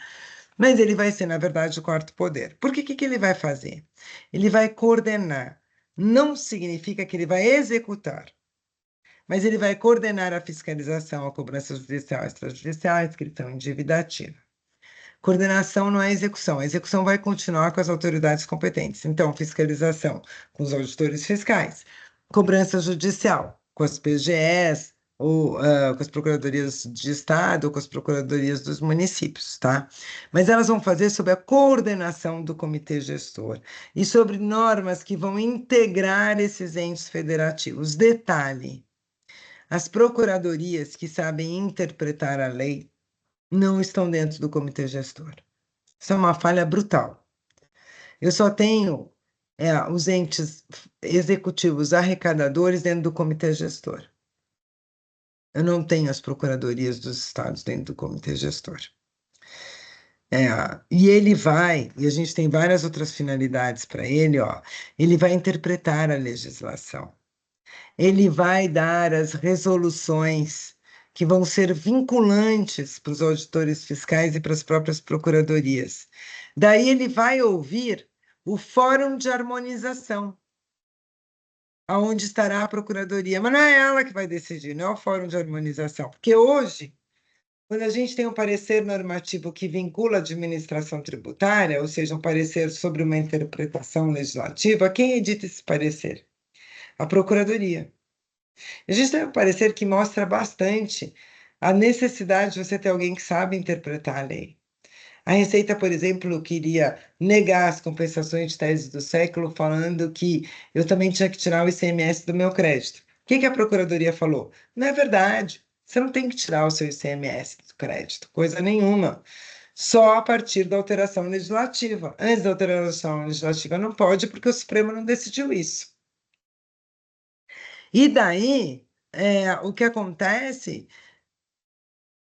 Mas ele vai ser, na verdade, o quarto poder. Por que ele vai fazer? Ele vai coordenar. Não significa que ele vai executar, mas ele vai coordenar a fiscalização, a cobrança judicial, extrajudicial, a inscrição em dívida ativa. Coordenação não é execução. A execução vai continuar com as autoridades competentes. Então, fiscalização com os auditores fiscais, cobrança judicial com as PGEs, ou com as procuradorias de Estado, ou com as procuradorias dos municípios, tá? Mas elas vão fazer sob a coordenação do comitê gestor e sobre normas que vão integrar esses entes federativos. Detalhe: as procuradorias que sabem interpretar a lei não estão dentro do comitê gestor. Isso é uma falha brutal. Eu só tenho os entes executivos arrecadadores dentro do comitê gestor. Eu não tenho as procuradorias dos estados dentro do comitê gestor. E ele vai, e a gente tem várias outras finalidades para ele, ó. Ele vai interpretar a legislação. Ele vai dar as resoluções que vão ser vinculantes para os auditores fiscais e para as próprias procuradorias. Daí ele vai ouvir o Fórum de Harmonização, aonde estará a Procuradoria. Mas não é ela que vai decidir, não é o Fórum de Harmonização. Porque hoje, quando a gente tem um parecer normativo que vincula a administração tributária, ou seja, um parecer sobre uma interpretação legislativa, quem edita esse parecer? A Procuradoria. A gente tem um parecer que mostra bastante a necessidade de você ter alguém que sabe interpretar a lei. A Receita, por exemplo, queria negar as compensações de tese do século, falando que eu também tinha que tirar o ICMS do meu crédito. O que a Procuradoria falou? Não é verdade. Você não tem que tirar o seu ICMS do crédito, coisa nenhuma. Só a partir da alteração legislativa. Antes da alteração legislativa não pode, porque o Supremo não decidiu isso. E daí, o que acontece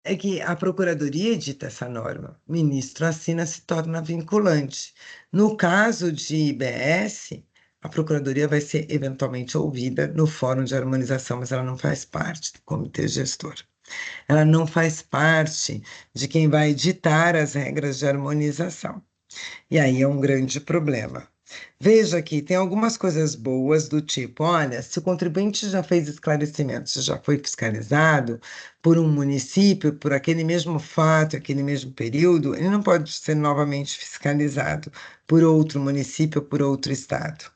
é que a Procuradoria edita essa norma. O ministro assina, se torna vinculante. No caso de IBS, a Procuradoria vai ser eventualmente ouvida no Fórum de Harmonização, mas ela não faz parte do comitê gestor. Ela não faz parte de quem vai ditar as regras de harmonização. E aí é um grande problema. Veja que tem algumas coisas boas do tipo, olha, se o contribuinte já fez esclarecimentos, já foi fiscalizado por um município, por aquele mesmo fato, aquele mesmo período, ele não pode ser novamente fiscalizado por outro município, por outro estado.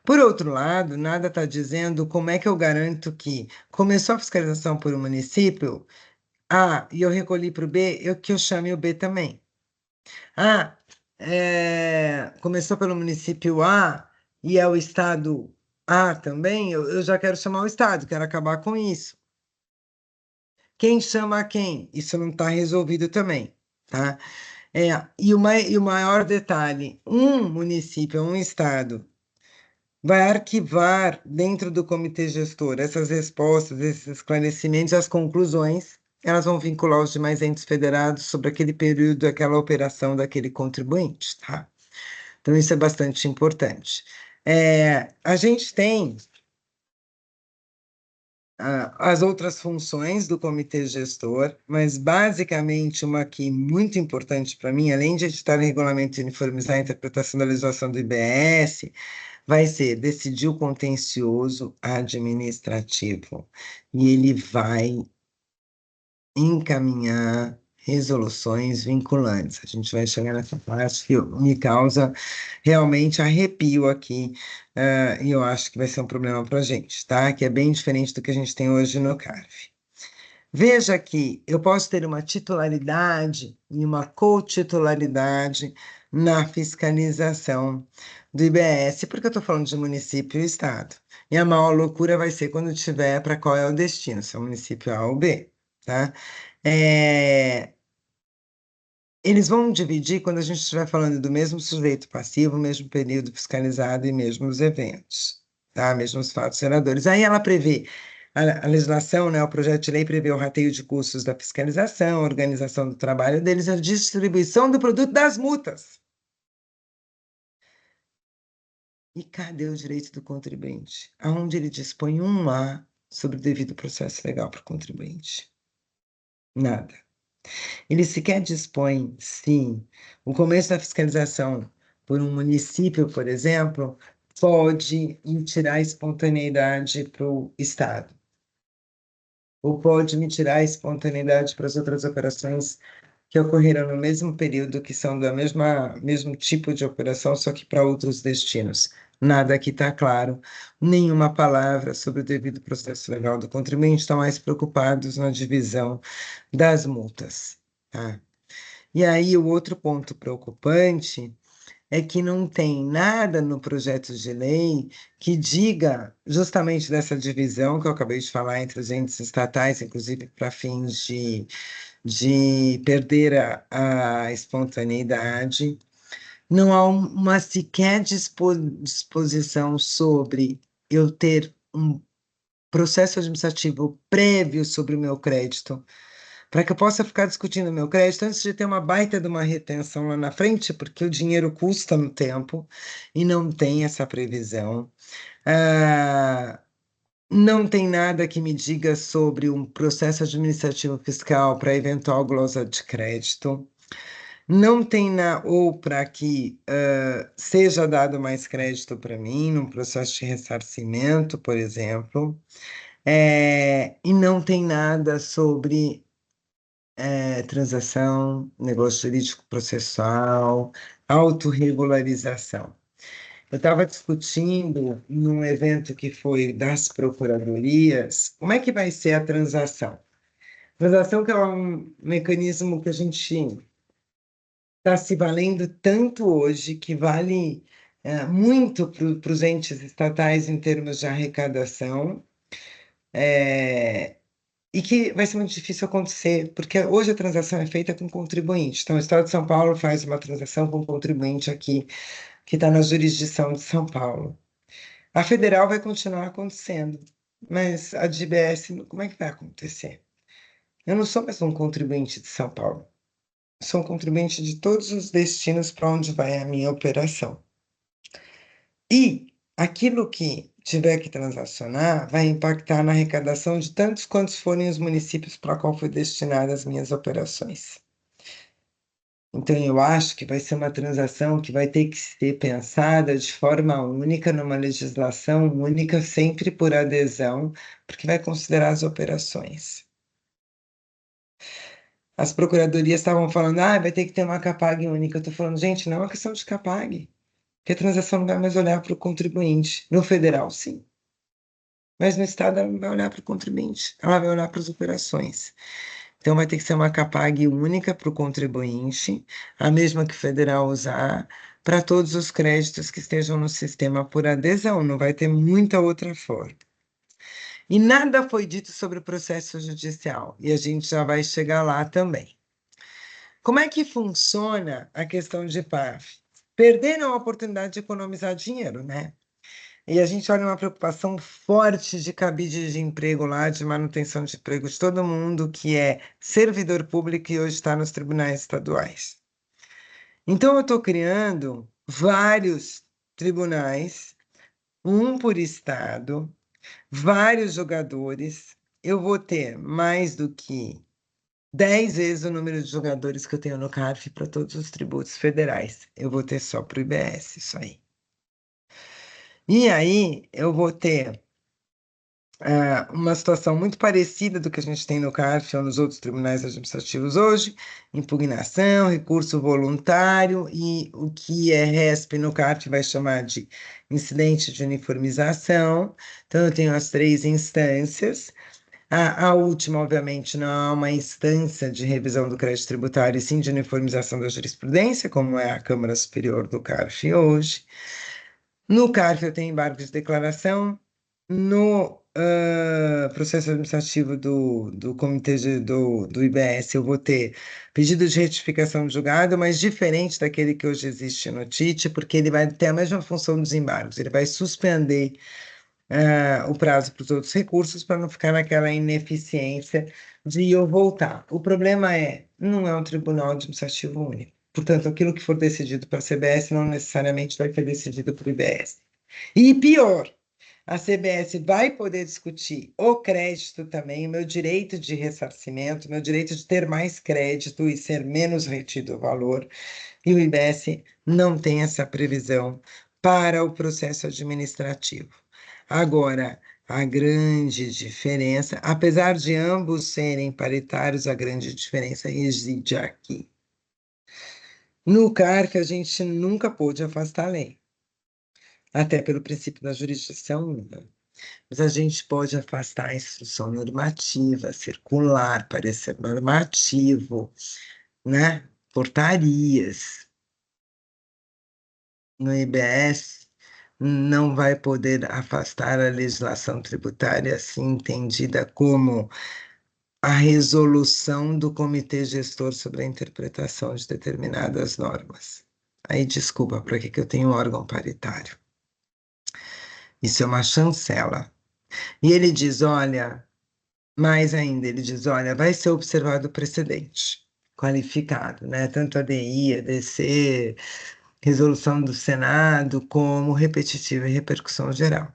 Por outro lado, nada está dizendo como é que eu garanto que começou a fiscalização por um município A e eu recolhi para o B, que eu chame o B também. Ah, começou pelo município A e é o estado A também, eu já quero chamar o estado, quero acabar com isso. Quem chama quem? Isso não está resolvido também, tá? E o maior detalhe, um município, um estado, vai arquivar dentro do comitê gestor essas respostas, esses esclarecimentos, as conclusões, elas vão vincular os demais entes federados sobre aquele período, aquela operação daquele contribuinte, tá? Então, isso é bastante importante. A gente tem as outras funções do comitê gestor, mas basicamente uma aqui muito importante para mim, além de editar o regulamento e uniformizar a interpretação da legislação do IBS, vai ser decidir o contencioso administrativo. E ele vai encaminhar resoluções vinculantes. A gente vai chegar nessa parte que me causa realmente arrepio aqui, e eu acho que vai ser um problema para a gente, tá? Que é bem diferente do que a gente tem hoje no CARF. Veja que eu posso ter uma titularidade e uma cotitularidade na fiscalização do IBS, porque eu estou falando de município e estado. E a maior loucura vai ser quando tiver para qual é o destino, se é o município A ou B, tá? Eles vão dividir quando a gente estiver falando do mesmo sujeito passivo, mesmo período fiscalizado e mesmos eventos, tá? Mesmos fatos geradores. Aí ela prevê, a legislação, né, o projeto de lei prevê o rateio de custos da fiscalização, a organização do trabalho deles, a distribuição do produto das multas. E cadê o direito do contribuinte? Aonde ele dispõe um A sobre o devido processo legal para o contribuinte? Nada. Ele sequer dispõe, sim, o começo da fiscalização por um município, por exemplo, pode tirar a espontaneidade para o Estado, ou pode me tirar a espontaneidade para as outras operações que ocorreram no mesmo período, que são do mesmo tipo de operação, só que para outros destinos. Nada aqui está claro, nenhuma palavra sobre o devido processo legal do contribuinte, estão mais preocupados na divisão das multas, tá? E aí, o outro ponto preocupante é que não tem nada no projeto de lei que diga justamente dessa divisão que eu acabei de falar entre os entes estatais, inclusive para fins de perder a espontaneidade. Não há uma sequer disposição sobre eu ter um processo administrativo prévio sobre o meu crédito, para que eu possa ficar discutindo o meu crédito antes de ter uma baita de uma retenção lá na frente, porque o dinheiro custa no tempo e não tem essa previsão. Não tem nada que me diga sobre um processo administrativo fiscal para eventual glosa de crédito. Não tem ou para que seja dado mais crédito para mim num processo de ressarcimento, por exemplo. E não tem nada sobre transação, negócio jurídico processual, autorregularização. Eu estava discutindo num evento que foi das procuradorias, como é que vai ser a transação? Transação que é um mecanismo que a gente está se valendo tanto hoje, que vale muito para os entes estatais em termos de arrecadação, e que vai ser muito difícil acontecer, porque hoje a transação é feita com contribuinte. Então, o Estado de São Paulo faz uma transação com contribuinte aqui, que está na jurisdição de São Paulo. A federal vai continuar acontecendo, mas a de IBS, como é que vai acontecer? Eu não sou mais um contribuinte de São Paulo. Sou um contribuinte de todos os destinos para onde vai a minha operação. E aquilo que tiver que transacionar vai impactar na arrecadação de tantos quantos forem os municípios para qual foi destinadas as minhas operações. Então, eu acho que vai ser uma transação que vai ter que ser pensada de forma única, numa legislação única, sempre por adesão, porque vai considerar as operações. As procuradorias estavam falando, vai ter que ter uma CAPAG única. Eu estou falando, gente, não é uma questão de CAPAG, porque a transação não vai mais olhar para o contribuinte. No federal, sim. Mas no estado, ela não vai olhar para o contribuinte, ela vai olhar para as operações. Então, vai ter que ser uma CAPAG única para o contribuinte, a mesma que o federal usar, para todos os créditos que estejam no sistema por adesão, não vai ter muita outra forma. E nada foi dito sobre o processo judicial, e a gente já vai chegar lá também. Como é que funciona a questão de PAF? Perderam a oportunidade de economizar dinheiro, né? E a gente olha uma preocupação forte de cabide de emprego lá, de manutenção de emprego de todo mundo que é servidor público e hoje está nos tribunais estaduais. Então, eu estou criando vários tribunais, um por estado, vários jogadores. Eu vou ter mais do que 10 vezes o número de jogadores que eu tenho no CARF para todos os tributos federais. Eu vou ter só para o IBS, isso aí. E aí, eu vou ter uma situação muito parecida do que a gente tem no CARF ou nos outros tribunais administrativos hoje, impugnação, recurso voluntário e o que é RESP no CARF vai chamar de incidente de uniformização. Então, eu tenho as 3 instâncias. A última, obviamente, não é uma instância de revisão do crédito tributário, e sim de uniformização da jurisprudência, como é a Câmara Superior do CARF hoje. No CARF, eu tenho embargo de declaração. No processo administrativo do comitê do IBS, eu vou ter pedido de retificação de julgado, mas diferente daquele que hoje existe no TIT, porque ele vai ter a mesma função dos embargos, ele vai suspender o prazo para os outros recursos para não ficar naquela ineficiência de eu voltar. O problema não é um tribunal administrativo único. Portanto, aquilo que for decidido para a CBS não necessariamente vai ser decidido para o IBS. E pior, a CBS vai poder discutir o crédito também, o meu direito de ressarcimento, meu direito de ter mais crédito e ser menos retido o valor, e o IBS não tem essa previsão para o processo administrativo. Agora, a grande diferença, apesar de ambos serem paritários, a grande diferença reside aqui. No CARF, a gente nunca pôde afastar a lei, até pelo princípio da jurisdição única. Mas a gente pode afastar a instrução normativa, circular, parecer normativo, né? Portarias. No IBS, não vai poder afastar a legislação tributária, assim entendida como a resolução do comitê gestor sobre a interpretação de determinadas normas. Aí, desculpa, para que eu tenho um órgão paritário? Isso é uma chancela. E ele diz, olha, mais ainda, ele diz, olha, vai ser observado o precedente qualificado, né? Tanto a DI, a DC, resolução do Senado, como repetitiva e repercussão geral,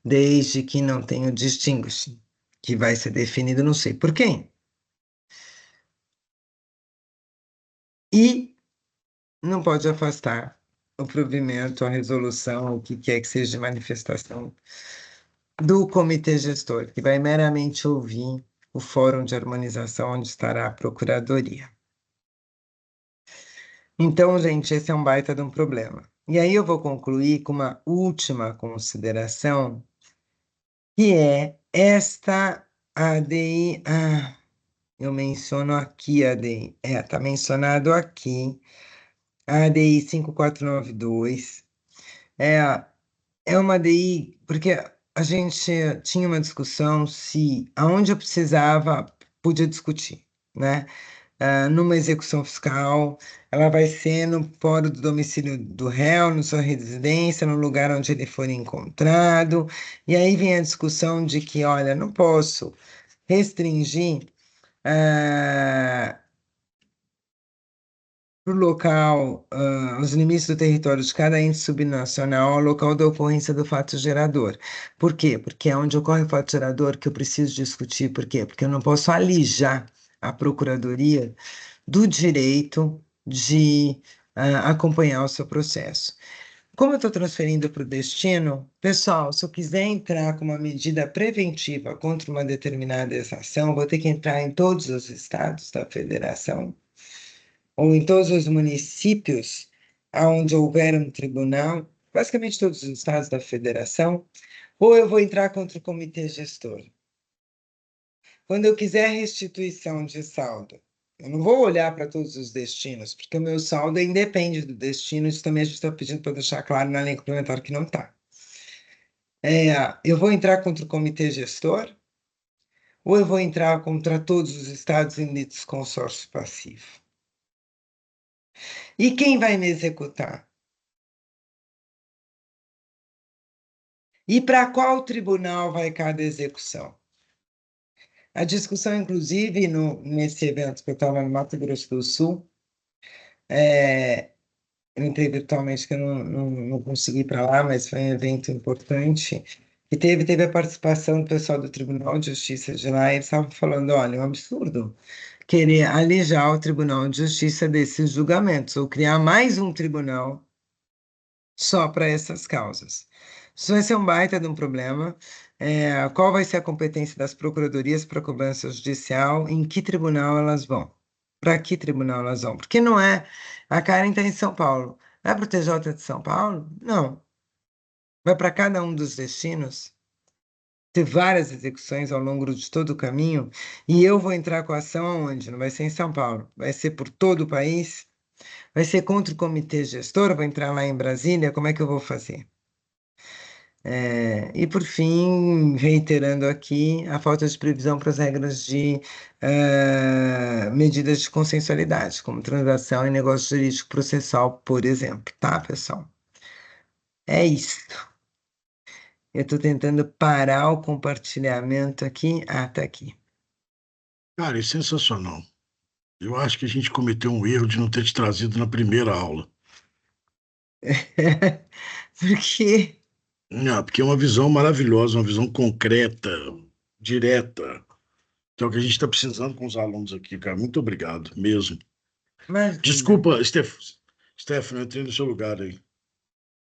desde que não tenha o distinguishing, que vai ser definido não sei por quem. E não pode afastar o provimento, a resolução, o que quer que seja de manifestação do comitê gestor, que vai meramente ouvir o fórum de harmonização onde estará a procuradoria. Então, gente, esse é um baita de um problema. E aí eu vou concluir com uma última consideração, que é esta ADI. Eu menciono aqui a ADI. Está mencionado aqui. A ADI 5492. É uma ADI, porque a gente tinha uma discussão se aonde eu precisava, podia discutir, né? Numa execução fiscal, ela vai ser no fórum do domicílio do réu, na sua residência, no lugar onde ele for encontrado. E aí vem a discussão de que, olha, não posso restringir para o local, os limites do território de cada ente subnacional ao local da ocorrência do fato gerador. Por quê? Porque é onde ocorre o fato gerador que eu preciso discutir. Por quê? Porque eu não posso alijar a procuradoria do direito de acompanhar o seu processo. Como eu estou transferindo para o destino, pessoal, se eu quiser entrar com uma medida preventiva contra uma determinada ação, vou ter que entrar em todos os estados da federação ou em todos os municípios onde houver um tribunal, basicamente todos os estados da federação, ou eu vou entrar contra o comitê gestor. Quando eu quiser restituição de saldo, eu não vou olhar para todos os destinos, porque o meu saldo independe do destino, isso também a gente está pedindo para deixar claro na lei complementar que não está. Eu vou entrar contra o comitê gestor, ou eu vou entrar contra todos os estados em litisconsórcio passivo? E quem vai me executar? E para qual tribunal vai cada execução? A discussão, inclusive, nesse evento que eu estava no Mato Grosso do Sul, eu entrei virtualmente, que eu não consegui ir para lá, mas foi um evento importante. E teve a participação do pessoal do Tribunal de Justiça de lá, e eles estavam falando: olha, é um absurdo querer alijar o Tribunal de Justiça desses julgamentos, ou criar mais um tribunal só para essas causas. Isso vai ser um baita de um problema. Qual vai ser a competência das procuradorias para cobrança judicial? Em que tribunal elas vão? Para que tribunal elas vão? Porque não é. A Karen está em São Paulo. Vai para o TJ de São Paulo? Não. Vai para cada um dos destinos? Ter várias execuções ao longo de todo o caminho? E eu vou entrar com a ação aonde? Não vai ser em São Paulo. Vai ser por todo o país? Vai ser contra o comitê gestor? Vou entrar lá em Brasília? Como é que eu vou fazer? E por fim, reiterando aqui a falta de previsão para as regras de medidas de consensualidade, como transação e negócio jurídico processual, por exemplo, tá, pessoal? É isso. Eu estou tentando parar o compartilhamento aqui. Ah, tá aqui. Cara, é sensacional. Eu acho que a gente cometeu um erro de não ter te trazido na primeira aula. Porque Não, porque é uma visão maravilhosa, uma visão concreta, direta, que é o que a gente está precisando com os alunos aqui, cara. Muito obrigado, mesmo. imagina. Desculpa, Stephanie, eu entrei no seu lugar aí.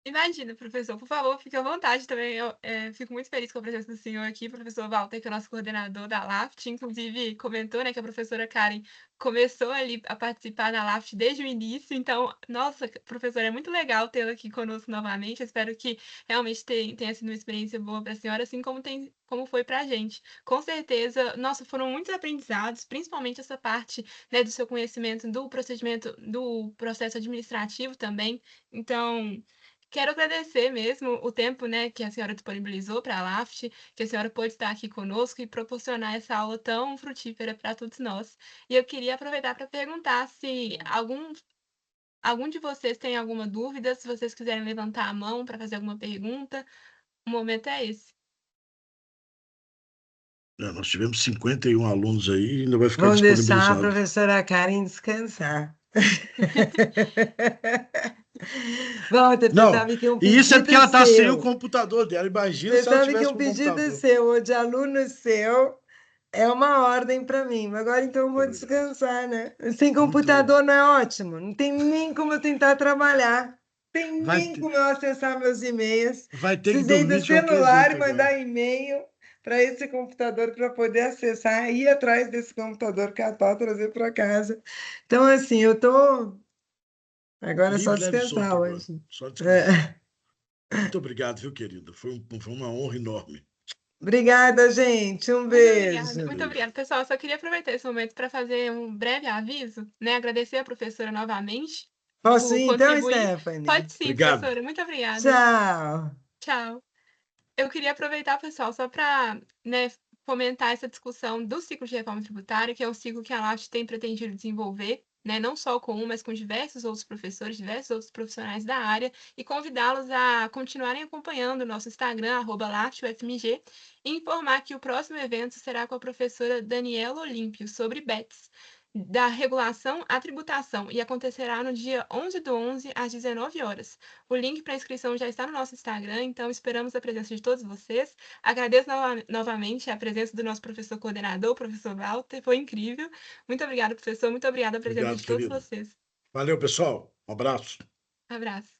Imagina, professor, por favor, fique à vontade também. Eu fico muito feliz com a presença do senhor aqui, professor Walter, que é o nosso coordenador da LAFT, inclusive comentou, né, que a professora Karen começou ali a participar da LAFT desde o início, então, nossa, professor, é muito legal tê-la aqui conosco novamente, eu espero que realmente tenha sido uma experiência boa para a senhora, assim como foi para a gente. Com certeza, nossa, foram muitos aprendizados, principalmente essa parte, né, do seu conhecimento do procedimento, do processo administrativo também, então... Quero agradecer mesmo o tempo, né, que a senhora disponibilizou para a LAFT, que a senhora pôde estar aqui conosco e proporcionar essa aula tão frutífera para todos nós. E eu queria aproveitar para perguntar se algum de vocês tem alguma dúvida, se vocês quiserem levantar a mão para fazer alguma pergunta, o momento é esse. Nós tivemos 51 alunos aí e ainda vai ficar Vamos deixar a disponibilizado. professora Karen descansar. Walter, você Não, sabe que um e isso é porque pedido ela está sem o seu. computador dela. Imagina Você se ela sabe que tivesse um com o pedido computador. seu ou de aluno seu é uma ordem para mim. Agora então eu É vou verdade. descansar, né? Sem Muito computador não é ótimo. Não tem nem como eu tentar trabalhar. Não tem Vai nem ter, como eu acessar meus e-mails. vai ter que Precisei do dormir de qualquer celular e jeito agora. mandar e-mail para esse computador para poder acessar e ir atrás desse computador, catar, trazer para casa. Então, assim, eu tô. Agora é só Livre, leve e descansar solto agora. hoje. Só descansar. É. Muito obrigado, viu, querida? Foi uma honra enorme. Obrigada, gente. Um Muito obrigada, beijo. muito Beijo. obrigada. Pessoal, eu só queria aproveitar esse momento para fazer um breve aviso, né? Agradecer a professora novamente Posso por ir então, contribuir. Stephanie? Pode sim, Obrigado. professora. Muito obrigada. Tchau. Tchau. Eu queria aproveitar, pessoal, só para, né, fomentar essa discussão do ciclo de reforma tributária, que é um ciclo que a LAFT tem pretendido desenvolver, né, não só com um, mas com diversos outros professores, diversos outros profissionais da área, e convidá-los a continuarem acompanhando o nosso Instagram, @LAFTUFMG, e informar que o próximo evento será com a professora Daniela Olímpio, sobre BEPS, da regulação à tributação, e acontecerá no dia 11/11, às 19 horas. O link para inscrição já está no nosso Instagram, então esperamos a presença de todos vocês. Agradeço novamente a presença do nosso professor coordenador, o professor Walter, foi incrível. Muito obrigada, professor, muito obrigada a presença Obrigado, de todos querido. vocês. Valeu, pessoal. Um abraço. Abraço.